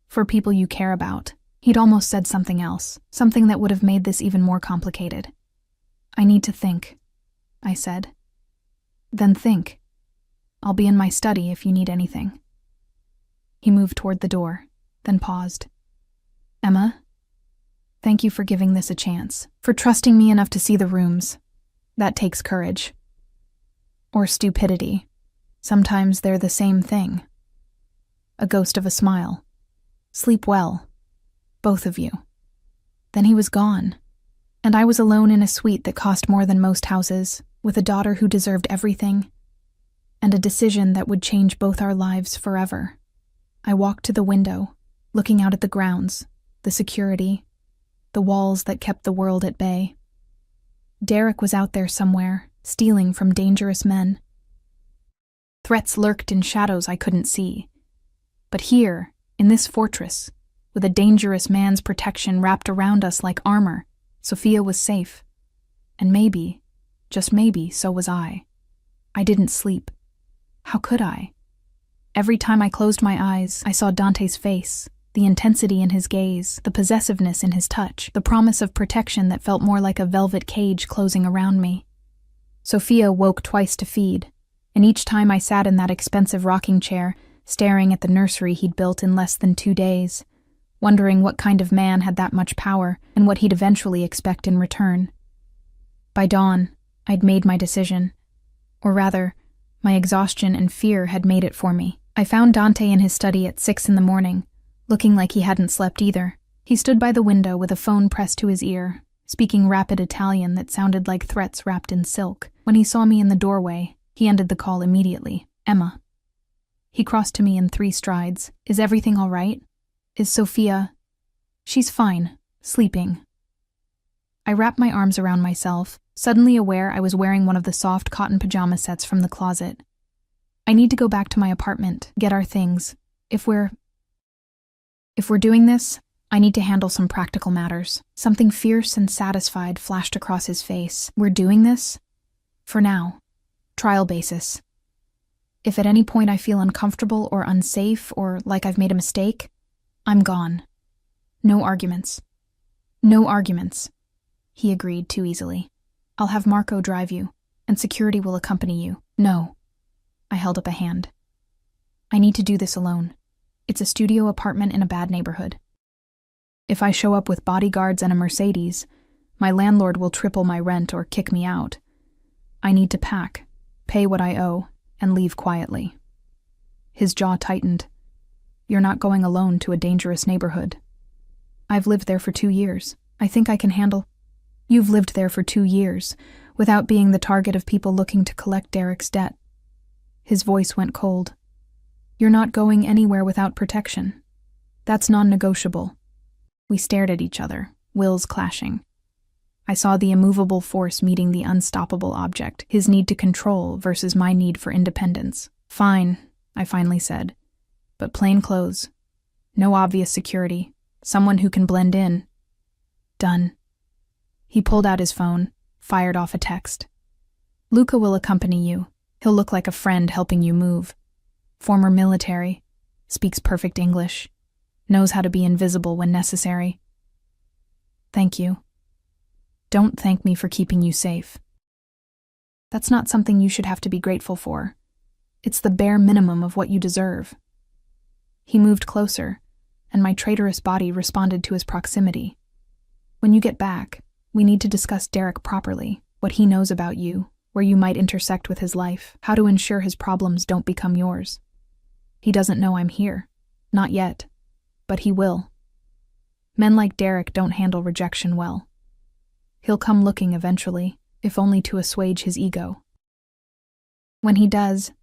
"For people you care about." He'd almost said something else, something that would have made this even more complicated. "I need to think," I said. "Then think. I'll be in my study if you need anything." He moved toward the door, then paused. "Emma, thank you for giving this a chance, for trusting me enough to see the rooms. That takes courage. Or stupidity. Sometimes they're the same thing." A ghost of a smile. "Sleep well. Both of you." Then he was gone, and I was alone in a suite that cost more than most houses, with a daughter who deserved everything, and a decision that would change both our lives forever. I walked to the window, looking out at the grounds, the security, the walls that kept the world at bay. Derek was out there somewhere, stealing from dangerous men. Threats lurked in shadows I couldn't see. But here, in this fortress, with a dangerous man's protection wrapped around us like armor, Sophia was safe. And maybe, just maybe, so was I. I didn't sleep. How could I? Every time I closed my eyes, I saw Dante's face, the intensity in his gaze, the possessiveness in his touch, the promise of protection that felt more like a velvet cage closing around me. Sophia woke twice to feed, and each time I sat in that expensive rocking chair, staring at the nursery he'd built in less than 2 days, wondering what kind of man had that much power and what he'd eventually expect in return. By dawn, I'd made my decision. Or rather, my exhaustion and fear had made it for me. I found Dante in his study at 6 in the morning, looking like he hadn't slept either. He stood by the window with a phone pressed to his ear, speaking rapid Italian that sounded like threats wrapped in silk. When he saw me in the doorway, he ended the call immediately. "Emma." He crossed to me in 3 strides. "Is everything all right? Is Sophia—" "She's fine, sleeping." I wrapped my arms around myself, suddenly aware I was wearing one of the soft cotton pajama sets from the closet. "I need to go back to my apartment, get our things. If we're doing this, I need to handle some practical matters." Something fierce and satisfied flashed across his face. "We're doing this? For now. Trial basis. If at any point I feel uncomfortable or unsafe or like I've made a mistake, I'm gone. No arguments." "No arguments," he agreed too easily. "I'll have Marco drive you, and security will accompany you." "No." I held up a hand. "I need to do this alone. It's a studio apartment in a bad neighborhood. If I show up with bodyguards and a Mercedes, my landlord will triple my rent or kick me out. I need to pack, pay what I owe, and leave quietly." His jaw tightened. "You're not going alone to a dangerous neighborhood. I've lived there for 2 years. I think I can handle—" "You've lived there for 2 years, without being the target of people looking to collect Derek's debt." His voice went cold. "You're not going anywhere without protection. That's non-negotiable." We stared at each other, wills clashing. I saw the immovable force meeting the unstoppable object, his need to control versus my need for independence. "Fine," I finally said. "But plain clothes. No obvious security. Someone who can blend in." "Done." He pulled out his phone, fired off a text. "Luca will accompany you. He'll look like a friend helping you move. Former military. Speaks perfect English. Knows how to be invisible when necessary." "Thank you. Don't thank me for keeping you safe. That's not something you should have to be grateful for. It's the bare minimum of what you deserve." He moved closer, and my traitorous body responded to his proximity. "When you get back, we need to discuss Derek properly, what he knows about you, where you might intersect with his life, how to ensure his problems don't become yours. He doesn't know I'm here. Not yet. But he will. Men like Derek don't handle rejection well. He'll come looking eventually, if only to assuage his ego. When he does,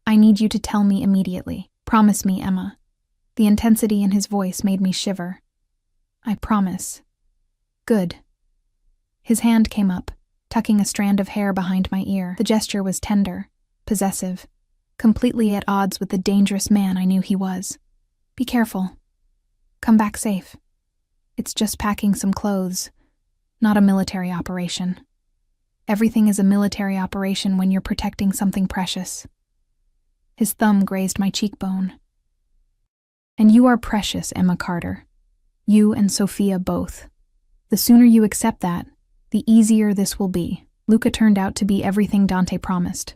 I need you to tell me immediately. Promise me, Emma. The intensity in his voice made me shiver. I promise. Good. His hand came up, tucking a strand of hair behind my ear. The gesture was tender, possessive, completely at odds with the dangerous man I knew he was. Be careful. Come back safe. It's just packing some clothes, not a military operation. Everything is a military operation when you're protecting something precious. His thumb grazed my cheekbone. And you are precious, Emma Carter. You and Sophia both. The sooner you accept that, the easier this will be. Luca turned out to be everything Dante promised.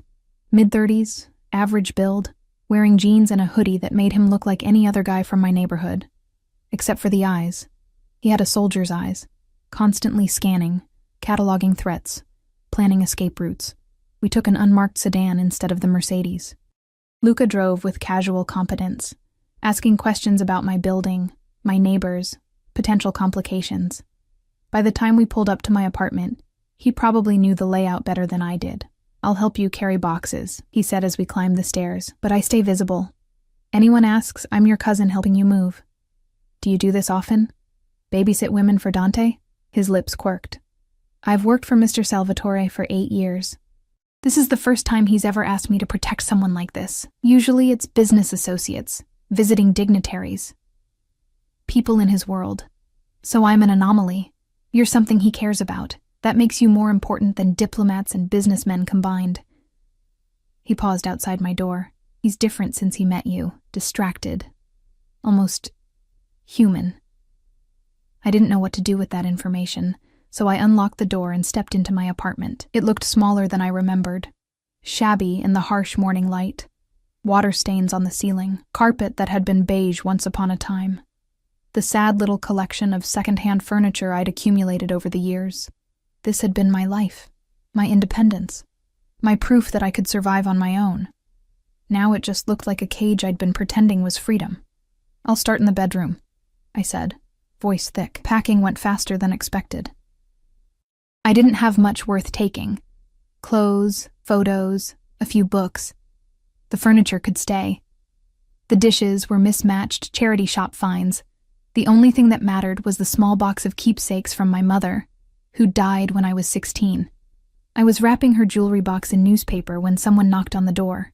Mid-30s, average build, wearing jeans and a hoodie that made him look like any other guy from my neighborhood. Except for the eyes. He had a soldier's eyes, constantly scanning, cataloging threats, planning escape routes. We took an unmarked sedan instead of the Mercedes. Luca drove with casual competence, asking questions about my building, my neighbors, potential complications. By the time we pulled up to my apartment, he probably knew the layout better than I did. I'll help you carry boxes, he said as we climbed the stairs, but I stay visible. Anyone asks, I'm your cousin helping you move. Do you do this often? Babysit women for Dante? His lips quirked. I've worked for Mr. Salvatore for 8 years. This is the first time he's ever asked me to protect someone like this. Usually it's business associates, visiting dignitaries, people in his world. So I'm an anomaly. You're something he cares about. That makes you more important than diplomats and businessmen combined. He paused outside my door. He's different since he met you. Distracted. Almost human. I didn't know what to do with that information, so I unlocked the door and stepped into my apartment. It looked smaller than I remembered. Shabby in the harsh morning light. Water stains on the ceiling. Carpet that had been beige once upon a time. The sad little collection of second-hand furniture I'd accumulated over the years. This had been my life, my independence, my proof that I could survive on my own. Now it just looked like a cage I'd been pretending was freedom. I'll start in the bedroom, I said, voice thick. Packing went faster than expected. I didn't have much worth taking. Clothes, photos, a few books. The furniture could stay. The dishes were mismatched charity shop finds. The only thing that mattered was the small box of keepsakes from my mother, who died when I was 16. I was wrapping her jewelry box in newspaper when someone knocked on the door.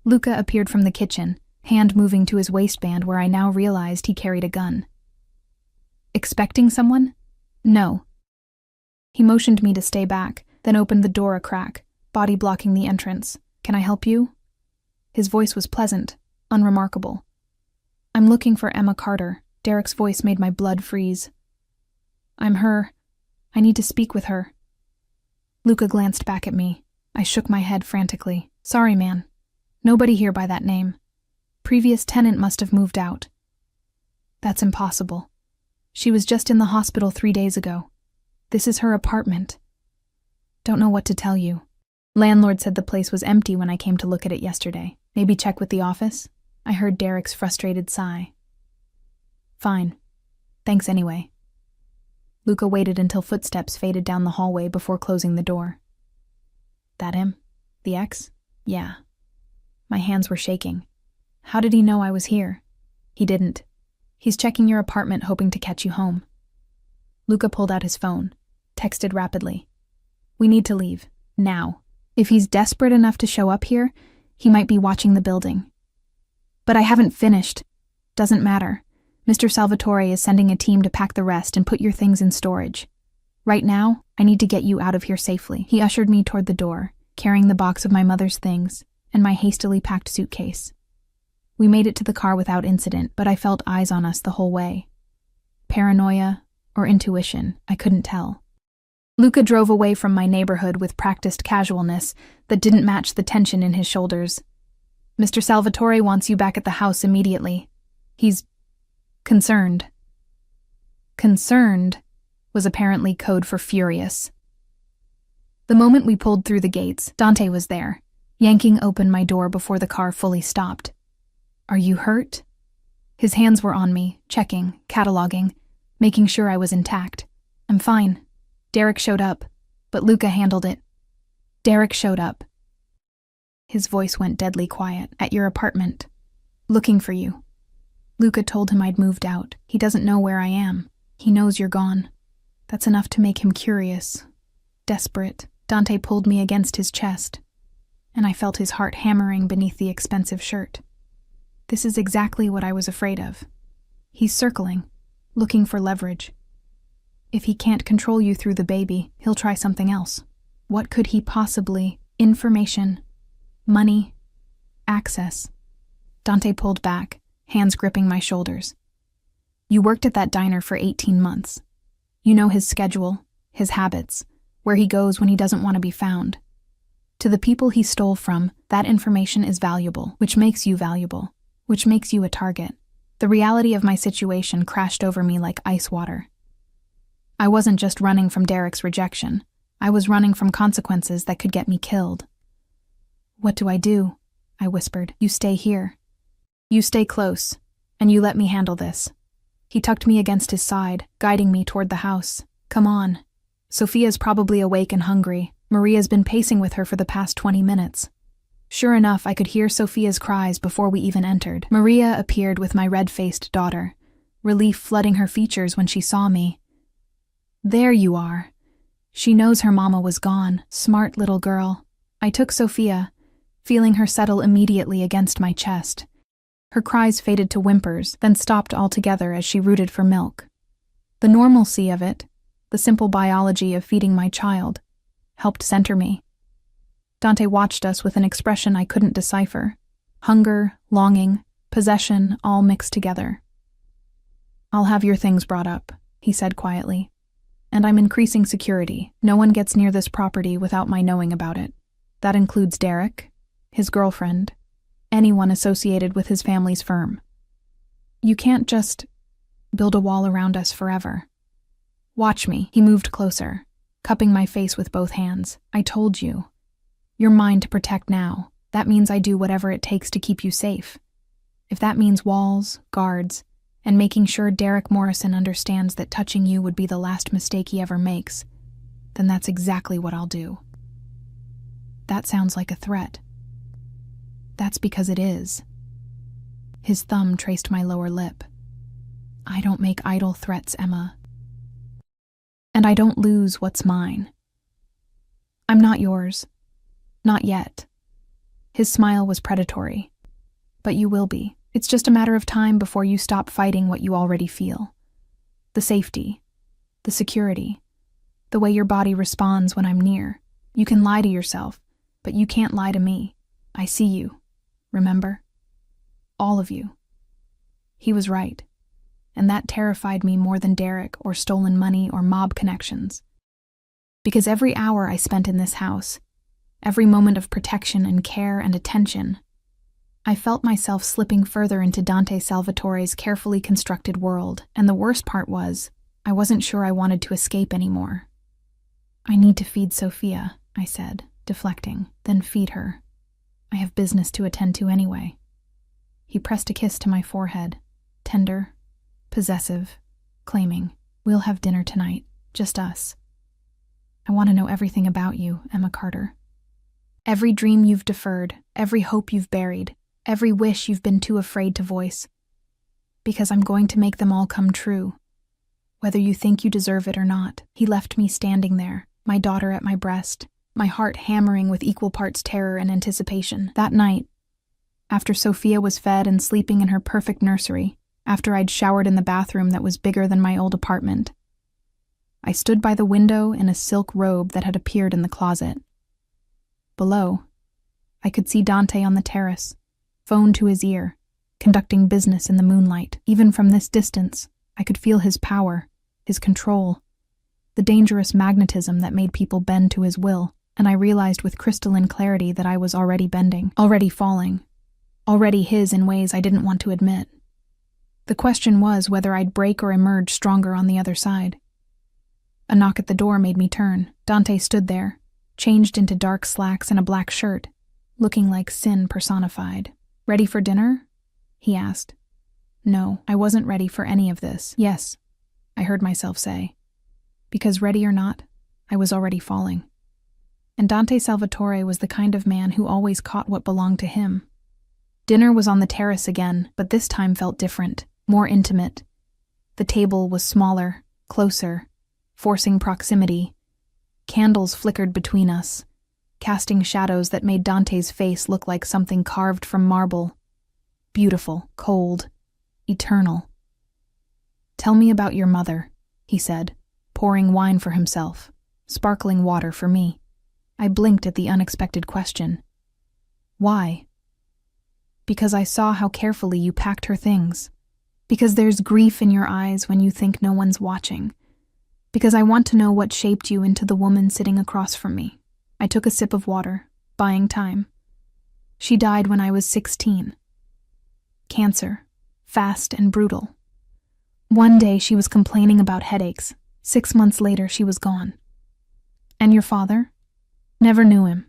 Luca appeared from the kitchen, hand moving to his waistband where I now realized he carried a gun. Expecting someone? No. He motioned me to stay back, then opened the door a crack, body blocking the entrance. Can I help you? His voice was pleasant, unremarkable. I'm looking for Emma Carter. Derek's voice made my blood freeze. I'm her. I need to speak with her. Luca glanced back at me. I shook my head frantically. Sorry, man. Nobody here by that name. Previous tenant must have moved out. That's impossible. She was just in the hospital 3 days ago. This is her apartment. Don't know what to tell you. Landlord said the place was empty when I came to look at it yesterday. Maybe check with the office? I heard Derek's frustrated sigh. Fine. Thanks anyway. Luca waited until footsteps faded down the hallway before closing the door. That him? The ex? Yeah. My hands were shaking. How did he know I was here? He didn't. He's checking your apartment hoping to catch you home. Luca pulled out his phone, texted rapidly. We need to leave. Now. If he's desperate enough to show up here, he might be watching the building. But I haven't finished. Doesn't matter. Mr. Salvatore is sending a team to pack the rest and put your things in storage. Right now, I need to get you out of here safely. He ushered me toward the door, carrying the box of my mother's things and my hastily packed suitcase. We made it to the car without incident, but I felt eyes on us the whole way. Paranoia or intuition, I couldn't tell. Luca drove away from my neighborhood with practiced casualness that didn't match the tension in his shoulders. Mr. Salvatore wants you back at the house immediately. He's concerned. Concerned was apparently code for furious. The moment we pulled through the gates, Dante was there, yanking open my door before the car fully stopped. Are you hurt? His hands were on me, checking, cataloging, making sure I was intact. I'm fine. Derek showed up, but Luca handled it. Derek showed up. His voice went deadly quiet. At your apartment. Looking for you. Luca told him I'd moved out. He doesn't know where I am. He knows you're gone. That's enough to make him curious. Desperate. Dante pulled me against his chest, and I felt his heart hammering beneath the expensive shirt. This is exactly what I was afraid of. He's circling, looking for leverage. If he can't control you through the baby, he'll try something else. What could he possibly? Information, money, access. Dante pulled back, hands gripping my shoulders. You worked at that diner for 18 months. You know his schedule, his habits, where he goes when he doesn't want to be found. To the people he stole from, that information is valuable, which makes you valuable, which makes you a target. The reality of my situation crashed over me like ice water. I wasn't just running from Derek's rejection. I was running from consequences that could get me killed. What do? I whispered. You stay here. You stay close, and you let me handle this. He tucked me against his side, guiding me toward the house. Come on. Sophia's probably awake and hungry. Maria's been pacing with her for the past 20 minutes. Sure enough, I could hear Sophia's cries before we even entered. Maria appeared with my red-faced daughter, relief flooding her features when she saw me. There you are. She knows her mama was gone. Smart little girl. I took Sophia, feeling her settle immediately against my chest. Her cries faded to whimpers, then stopped altogether as she rooted for milk. The normalcy of it, the simple biology of feeding my child, helped center me. Dante watched us with an expression I couldn't decipher. Hunger, longing, possession, all mixed together. I'll have your things brought up, he said quietly. And I'm increasing security. No one gets near this property without my knowing about it. That includes Derek, his girlfriend, anyone associated with his family's firm. You can't just build a wall around us forever. Watch me. He moved closer, cupping my face with both hands. I told you. You're mine to protect now. That means I do whatever it takes to keep you safe. If that means walls, guards, and making sure Derek Morrison understands that touching you would be the last mistake he ever makes, then that's exactly what I'll do. That sounds like a threat. That's because it is. His thumb traced my lower lip. I don't make idle threats, Emma. And I don't lose what's mine. I'm not yours. Not yet. His smile was predatory. But you will be. It's just a matter of time before you stop fighting what you already feel. The safety, the security, the way your body responds when I'm near. You can lie to yourself, but you can't lie to me. I see you. Remember? All of you. He was right. And that terrified me more than Derek or stolen money or mob connections. Because every hour I spent in this house, every moment of protection and care and attention, I felt myself slipping further into Dante Salvatore's carefully constructed world, and the worst part was, I wasn't sure I wanted to escape anymore. I need to feed Sophia, I said, deflecting, then feed her. I have business to attend to anyway. He pressed a kiss to my forehead, tender, possessive, claiming, we'll have dinner tonight, just us. I want to know everything about you, Emma Carter. Every dream you've deferred, every hope you've buried, every wish you've been too afraid to voice. Because I'm going to make them all come true, whether you think you deserve it or not. He left me standing there, my daughter at my breast, my heart hammering with equal parts terror and anticipation. That night, after Sophia was fed and sleeping in her perfect nursery, after I'd showered in the bathroom that was bigger than my old apartment, I stood by the window in a silk robe that had appeared in the closet. Below, I could see Dante on the terrace, phone to his ear, conducting business in the moonlight. Even from this distance, I could feel his power, his control, the dangerous magnetism that made people bend to his will, and I realized with crystalline clarity that I was already bending, already falling, already his in ways I didn't want to admit. The question was whether I'd break or emerge stronger on the other side. A knock at the door made me turn. Dante stood there, changed into dark slacks and a black shirt, looking like sin personified. Ready for dinner? He asked. No, I wasn't ready for any of this. Yes, I heard myself say. Because ready or not, I was already falling. And Dante Salvatore was the kind of man who always caught what belonged to him. Dinner was on the terrace again, but this time felt different, more intimate. The table was smaller, closer, forcing proximity. Candles flickered between us, casting shadows that made Dante's face look like something carved from marble. Beautiful, cold, eternal. "Tell me about your mother," he said, pouring wine for himself, sparkling water for me. I blinked at the unexpected question. "Why?" "Because I saw how carefully you packed her things. Because there's grief in your eyes when you think no one's watching. Because I want to know what shaped you into the woman sitting across from me." I took a sip of water, buying time. "She died when I was 16. Cancer, fast and brutal. One day she was complaining about headaches. 6 months later she was gone." "And your father?" "Never knew him.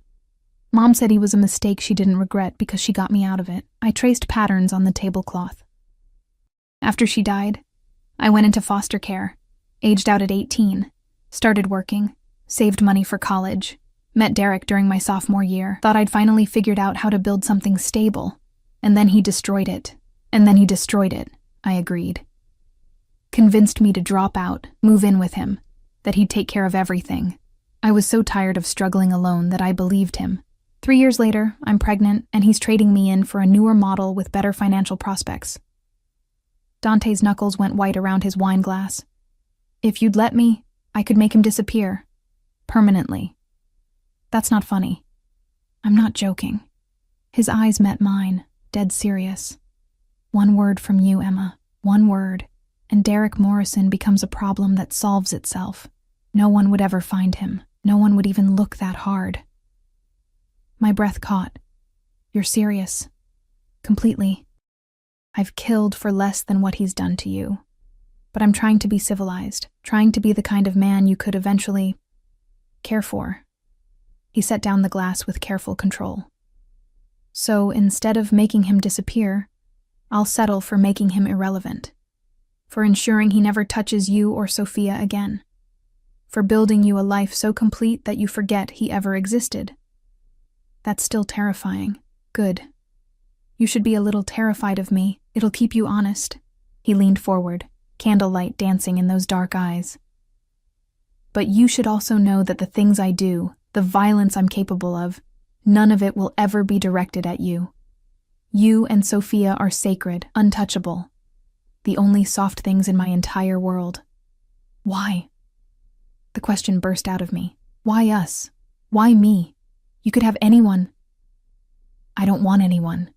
Mom said he was a mistake she didn't regret because she got me out of it." I traced patterns on the tablecloth. "After she died, I went into foster care, aged out at 18, started working, saved money for college, met Derek during my sophomore year, thought I'd finally figured out how to build something stable, and then he destroyed it. I agreed. Convinced me to drop out, move in with him, that he'd take care of everything. I was so tired of struggling alone that I believed him. 3 years later, I'm pregnant, and he's trading me in for a newer model with better financial prospects." Dante's knuckles went white around his wine glass. "If you'd let me, I could make him disappear. Permanently." "That's not funny." "I'm not joking." His eyes met mine, dead serious. "One word from you, Emma. One word, and Derek Morrison becomes a problem that solves itself. No one would ever find him. No one would even look that hard." My breath caught. "You're serious?" "Completely. I've killed for less than what he's done to you. But I'm trying to be civilized, trying to be the kind of man you could eventually care for." He set down the glass with careful control. "So instead of making him disappear, I'll settle for making him irrelevant. For ensuring he never touches you or Sophia again. For building you a life so complete that you forget he ever existed." "That's still terrifying." "Good. You should be a little terrified of me. It'll keep you honest." He leaned forward, candlelight dancing in those dark eyes. "But you should also know that the things I do, the violence I'm capable of, none of it will ever be directed at you. You and Sophia are sacred, untouchable. The only soft things in my entire world." "Why?" The question burst out of me. "Why us? Why me? You could have anyone." "I don't want anyone."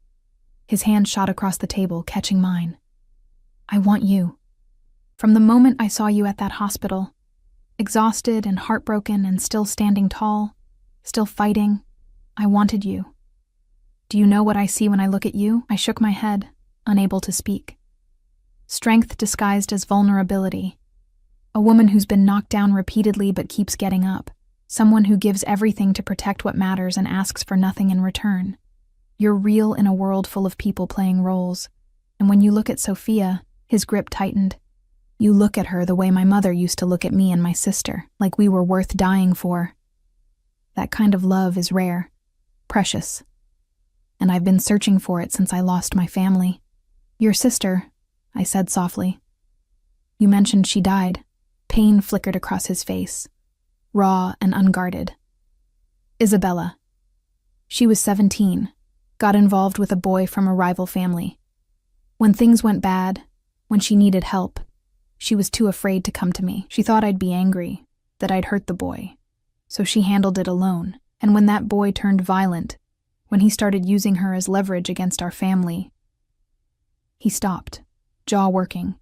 His hand shot across the table, catching mine. "I want you. From the moment I saw you at that hospital, exhausted and heartbroken and still standing tall, still fighting, I wanted you. Do you know what I see when I look at you?" I shook my head, unable to speak. "Strength disguised as vulnerability. A woman who's been knocked down repeatedly but keeps getting up. Someone who gives everything to protect what matters and asks for nothing in return. You're real in a world full of people playing roles. And when you look at Sophia," his grip tightened, "you look at her the way my mother used to look at me and my sister, like we were worth dying for. That kind of love is rare, precious. And I've been searching for it since I lost my family." "Your sister," I said softly. "You mentioned she died." Pain flickered across his face, raw and unguarded. "Isabella. She was 17, got involved with a boy from a rival family. When things went bad, when she needed help, she was too afraid to come to me. She thought I'd be angry, that I'd hurt the boy. So she handled it alone. And when that boy turned violent, when he started using her as leverage against our family..." He stopped, jaw working.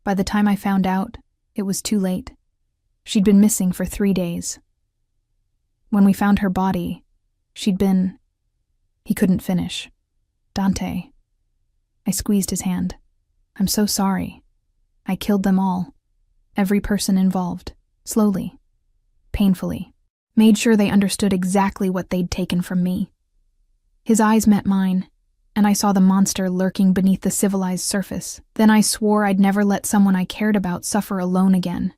"By the time I found out, it was too late. She'd been missing for 3 days. When we found her body, she'd been..." He couldn't finish. "Dante." I squeezed his hand. "I'm so sorry. I killed them all. Every person involved. Slowly. Painfully. Made sure they understood exactly what they'd taken from me." His eyes met mine, and I saw the monster lurking beneath the civilized surface. Then I swore I'd never let someone I cared about suffer alone again.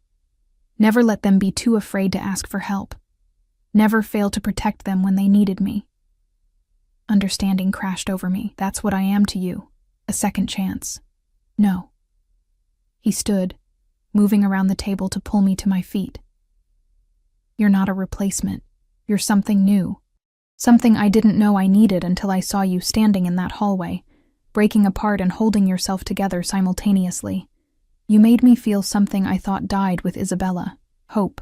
Never let them be too afraid to ask for help. Never fail to protect them when they needed me. Understanding crashed over me. That's what I am to you. A second chance. No. He stood, moving around the table to pull me to my feet. You're not a replacement. You're something new. Something I didn't know I needed until I saw you standing in that hallway, breaking apart and holding yourself together simultaneously. You made me feel something I thought died with Isabella: hope.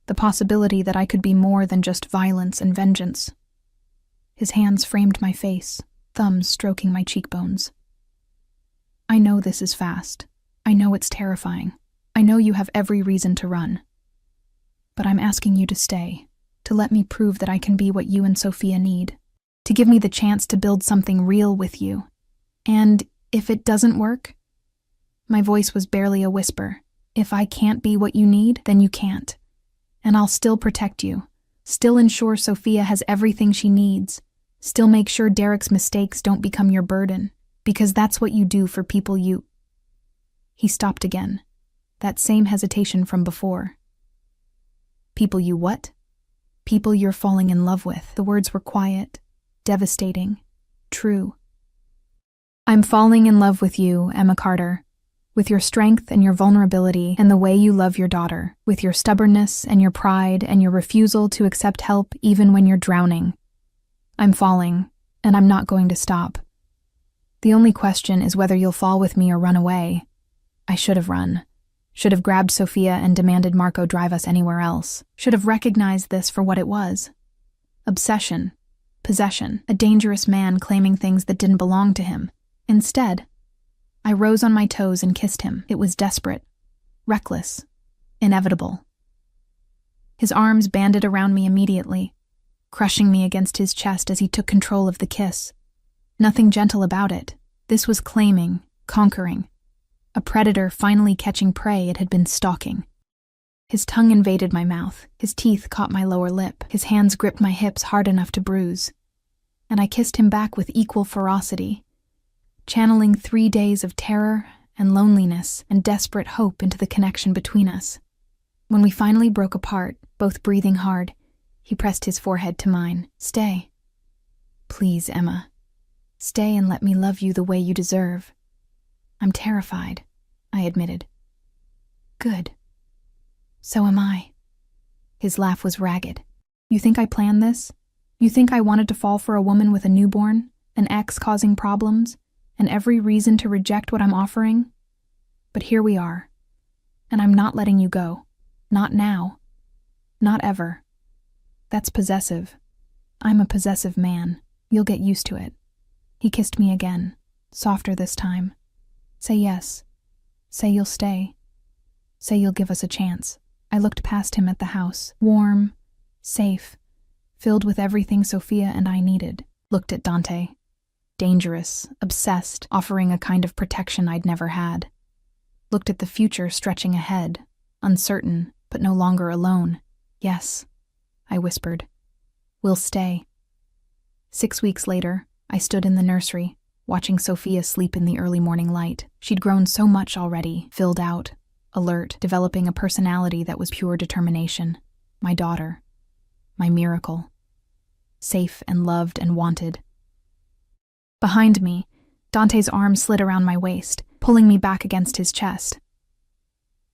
The possibility that I could be more than just violence and vengeance. His hands framed my face, thumbs stroking my cheekbones. I know this is fast. I know it's terrifying. I know you have every reason to run. But I'm asking you to stay, to let me prove that I can be what you and Sophia need, to give me the chance to build something real with you. And if it doesn't work? My voice was barely a whisper. If I can't be what you need, then you can't. And I'll still protect you, still ensure Sophia has everything she needs, still make sure Derek's mistakes don't become your burden, because that's what you do for people you... He stopped again, that same hesitation from before. People you what? People you're falling in love with. The words were quiet, devastating, true. I'm falling in love with you, Emma Carter, with your strength and your vulnerability and the way you love your daughter, with your stubbornness and your pride and your refusal to accept help even when you're drowning. I'm falling, and I'm not going to stop. The only question is whether you'll fall with me or run away. I should have run. Should have grabbed Sophia and demanded Marco drive us anywhere else. Should have recognized this for what it was. Obsession. Possession. A dangerous man claiming things that didn't belong to him. Instead, I rose on my toes and kissed him. It was desperate. Reckless. Inevitable. His arms banded around me immediately, crushing me against his chest as he took control of the kiss. Nothing gentle about it. This was claiming, conquering. A predator finally catching prey it had been stalking. His tongue invaded my mouth. His teeth caught my lower lip. His hands gripped my hips hard enough to bruise. And I kissed him back with equal ferocity, channeling 3 days of terror and loneliness and desperate hope into the connection between us. When we finally broke apart, both breathing hard, he pressed his forehead to mine. Stay. Please, Emma. Stay and let me love you the way you deserve. I'm terrified, I admitted. Good. So am I. His laugh was ragged. You think I planned this? You think I wanted to fall for a woman with a newborn, an ex causing problems, and every reason to reject what I'm offering? But here we are. And I'm not letting you go. Not now. Not ever. That's possessive. I'm a possessive man. You'll get used to it. He kissed me again, softer this time. Say yes. Say you'll stay. Say you'll give us a chance. I looked past him at the house, warm, safe, filled with everything Sophia and I needed. Looked at Dante. Dangerous, obsessed, offering a kind of protection I'd never had. Looked at the future stretching ahead, uncertain, but no longer alone. Yes, I whispered. We'll stay. 6 weeks later, I stood in the nursery, watching Sophia sleep in the early morning light. She'd grown so much already, filled out, alert, developing a personality that was pure determination. My daughter. My miracle. Safe and loved and wanted. Behind me, Dante's arm slid around my waist, pulling me back against his chest.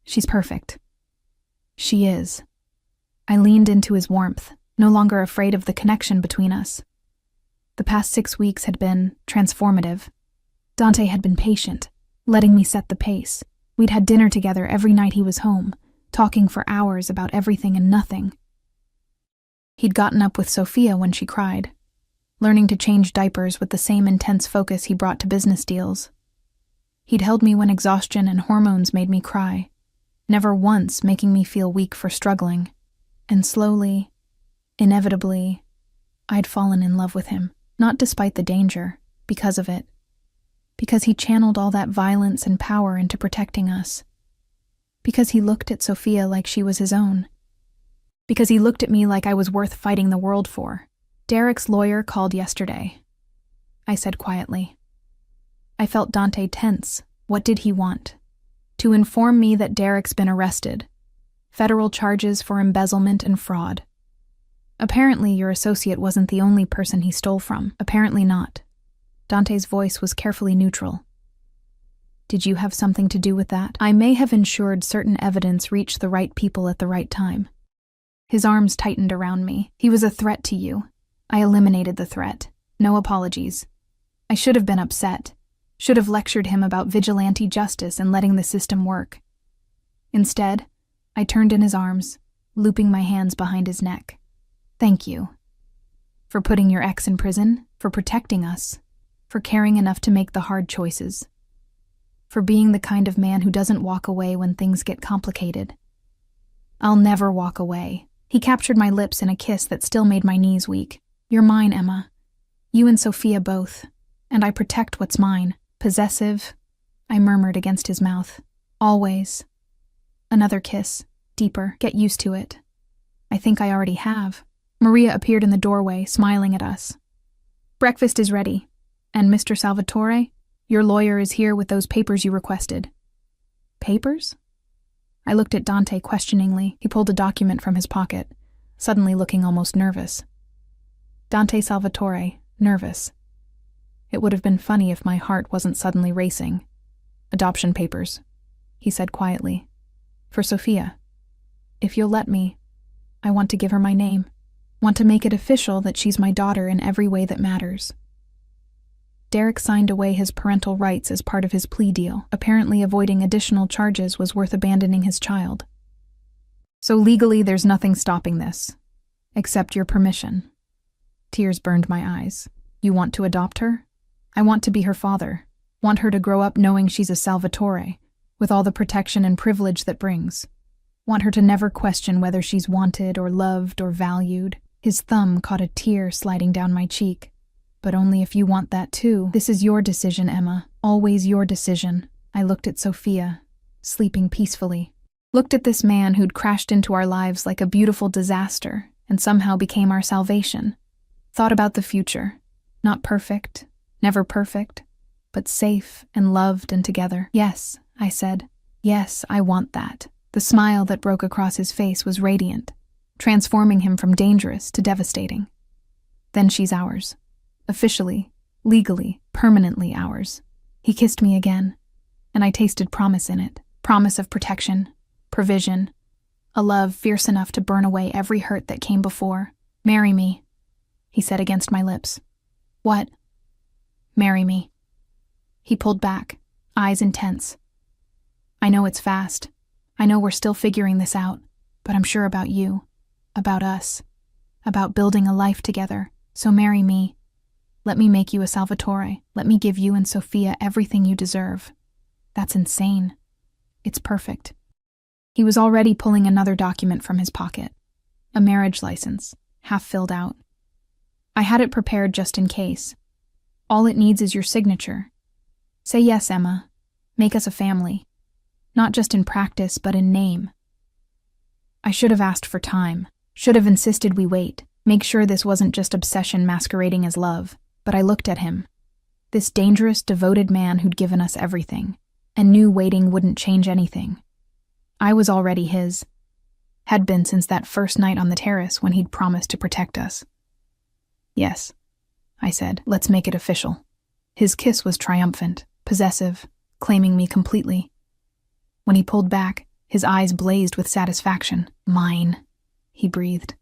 She's perfect. She is. I leaned into his warmth, no longer afraid of the connection between us. The past 6 weeks had been transformative. Dante had been patient, letting me set the pace. We'd had dinner together every night he was home, talking for hours about everything and nothing. He'd gotten up with Sophia when she cried, learning to change diapers with the same intense focus he brought to business deals. He'd held me when exhaustion and hormones made me cry, never once making me feel weak for struggling. And slowly, inevitably, I'd fallen in love with him, not despite the danger, because of it. Because he channeled all that violence and power into protecting us. Because he looked at Sophia like she was his own. Because he looked at me like I was worth fighting the world for. Derek's lawyer called yesterday. I said quietly. I felt Dante tense. What did he want? To inform me that Derek's been arrested. Federal charges for embezzlement and fraud. Apparently your associate wasn't the only person he stole from. Apparently not. Dante's voice was carefully neutral. Did you have something to do with that? I may have ensured certain evidence reached the right people at the right time. His arms tightened around me. He was a threat to you. I eliminated the threat. No apologies. I should have been upset. Should have lectured him about vigilante justice and letting the system work. Instead, I turned in his arms, looping my hands behind his neck. Thank you. For putting your ex in prison, for protecting us, for caring enough to make the hard choices, for being the kind of man who doesn't walk away when things get complicated. I'll never walk away. He captured my lips in a kiss that still made my knees weak. You're mine, Emma. You and Sophia both. And I protect what's mine. Possessive, I murmured against his mouth. Always. Another kiss. Deeper. Get used to it. I think I already have. Maria appeared in the doorway, smiling at us. Breakfast is ready. And Mr. Salvatore, your lawyer is here with those papers you requested. Papers? I looked at Dante questioningly. He pulled a document from his pocket, suddenly looking almost nervous. Dante Salvatore, nervous. It would have been funny if my heart wasn't suddenly racing. Adoption papers, he said quietly. For Sophia. If you'll let me, I want to give her my name. Want to make it official that she's my daughter in every way that matters. Derek signed away his parental rights as part of his plea deal. Apparently avoiding additional charges was worth abandoning his child. So legally there's nothing stopping this, except your permission. Tears burned my eyes. You want to adopt her? I want to be her father. Want her to grow up knowing she's a Salvatore, with all the protection and privilege that brings. Want her to never question whether she's wanted or loved or valued. His thumb caught a tear sliding down my cheek. But only if you want that too. This is your decision, Emma. Always your decision. I looked at Sophia, sleeping peacefully. Looked at this man who'd crashed into our lives like a beautiful disaster and somehow became our salvation. Thought about the future. Not perfect, never perfect, but safe and loved and together. Yes, I said. Yes, I want that. The smile that broke across his face was radiant, transforming him from dangerous to devastating. Then she's ours. Officially, legally, permanently ours. He kissed me again, and I tasted promise in it. Promise of protection, provision, a love fierce enough to burn away every hurt that came before. Marry me, he said against my lips. What? Marry me. He pulled back, eyes intense. I know it's fast. I know we're still figuring this out, but I'm sure about you, about us, about building a life together. So marry me. Let me make you a Salvatore. Let me give you and Sophia everything you deserve. That's insane. It's perfect. He was already pulling another document from his pocket. A marriage license, half filled out. I had it prepared just in case. All it needs is your signature. Say yes, Emma. Make us a family. Not just in practice, but in name. I should have asked for time. Should have insisted we wait. Make sure this wasn't just obsession masquerading as love. But I looked at him. This dangerous, devoted man who'd given us everything, and knew waiting wouldn't change anything. I was already his. Had been since that first night on the terrace when he'd promised to protect us. Yes, I said, let's make it official. His kiss was triumphant, possessive, claiming me completely. When he pulled back, his eyes blazed with satisfaction. Mine, he breathed.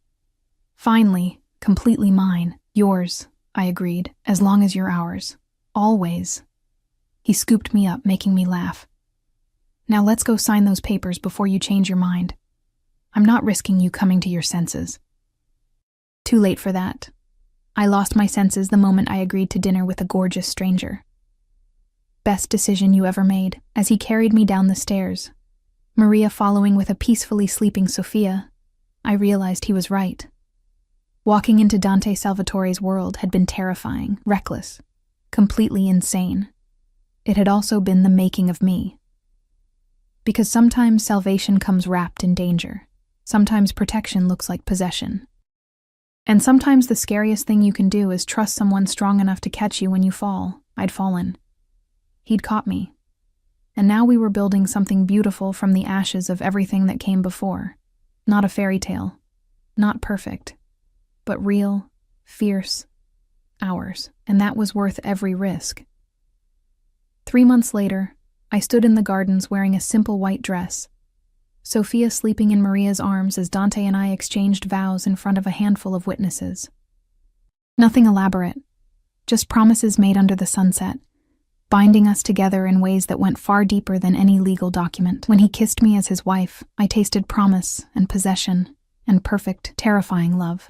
Finally, completely mine, yours. I agreed, as long as you're ours. Always. He scooped me up, making me laugh. Now let's go sign those papers before you change your mind. I'm not risking you coming to your senses. Too late for that. I lost my senses the moment I agreed to dinner with a gorgeous stranger. Best decision you ever made, as he carried me down the stairs. Maria following with a peacefully sleeping Sophia. I realized he was right. Walking into Dante Salvatore's world had been terrifying, reckless, completely insane. It had also been the making of me. Because sometimes salvation comes wrapped in danger. Sometimes protection looks like possession. And sometimes the scariest thing you can do is trust someone strong enough to catch you when you fall. I'd fallen. He'd caught me. And now we were building something beautiful from the ashes of everything that came before. Not a fairy tale. Not perfect. But real, fierce, ours. And that was worth every risk. 3 months later, I stood in the gardens wearing a simple white dress, Sophia sleeping in Maria's arms as Dante and I exchanged vows in front of a handful of witnesses. Nothing elaborate, just promises made under the sunset, binding us together in ways that went far deeper than any legal document. When he kissed me as his wife, I tasted promise and possession and perfect, terrifying love.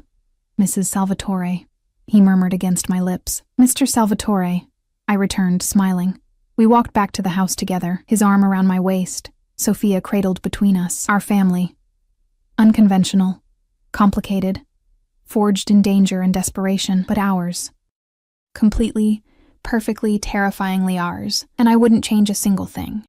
"Mrs. Salvatore," he murmured against my lips. "Mr. Salvatore," I returned, smiling. We walked back to the house together, his arm around my waist, Sophia cradled between us. Our family. Unconventional, complicated, forged in danger and desperation, but ours. Completely, perfectly, terrifyingly ours, and I wouldn't change a single thing.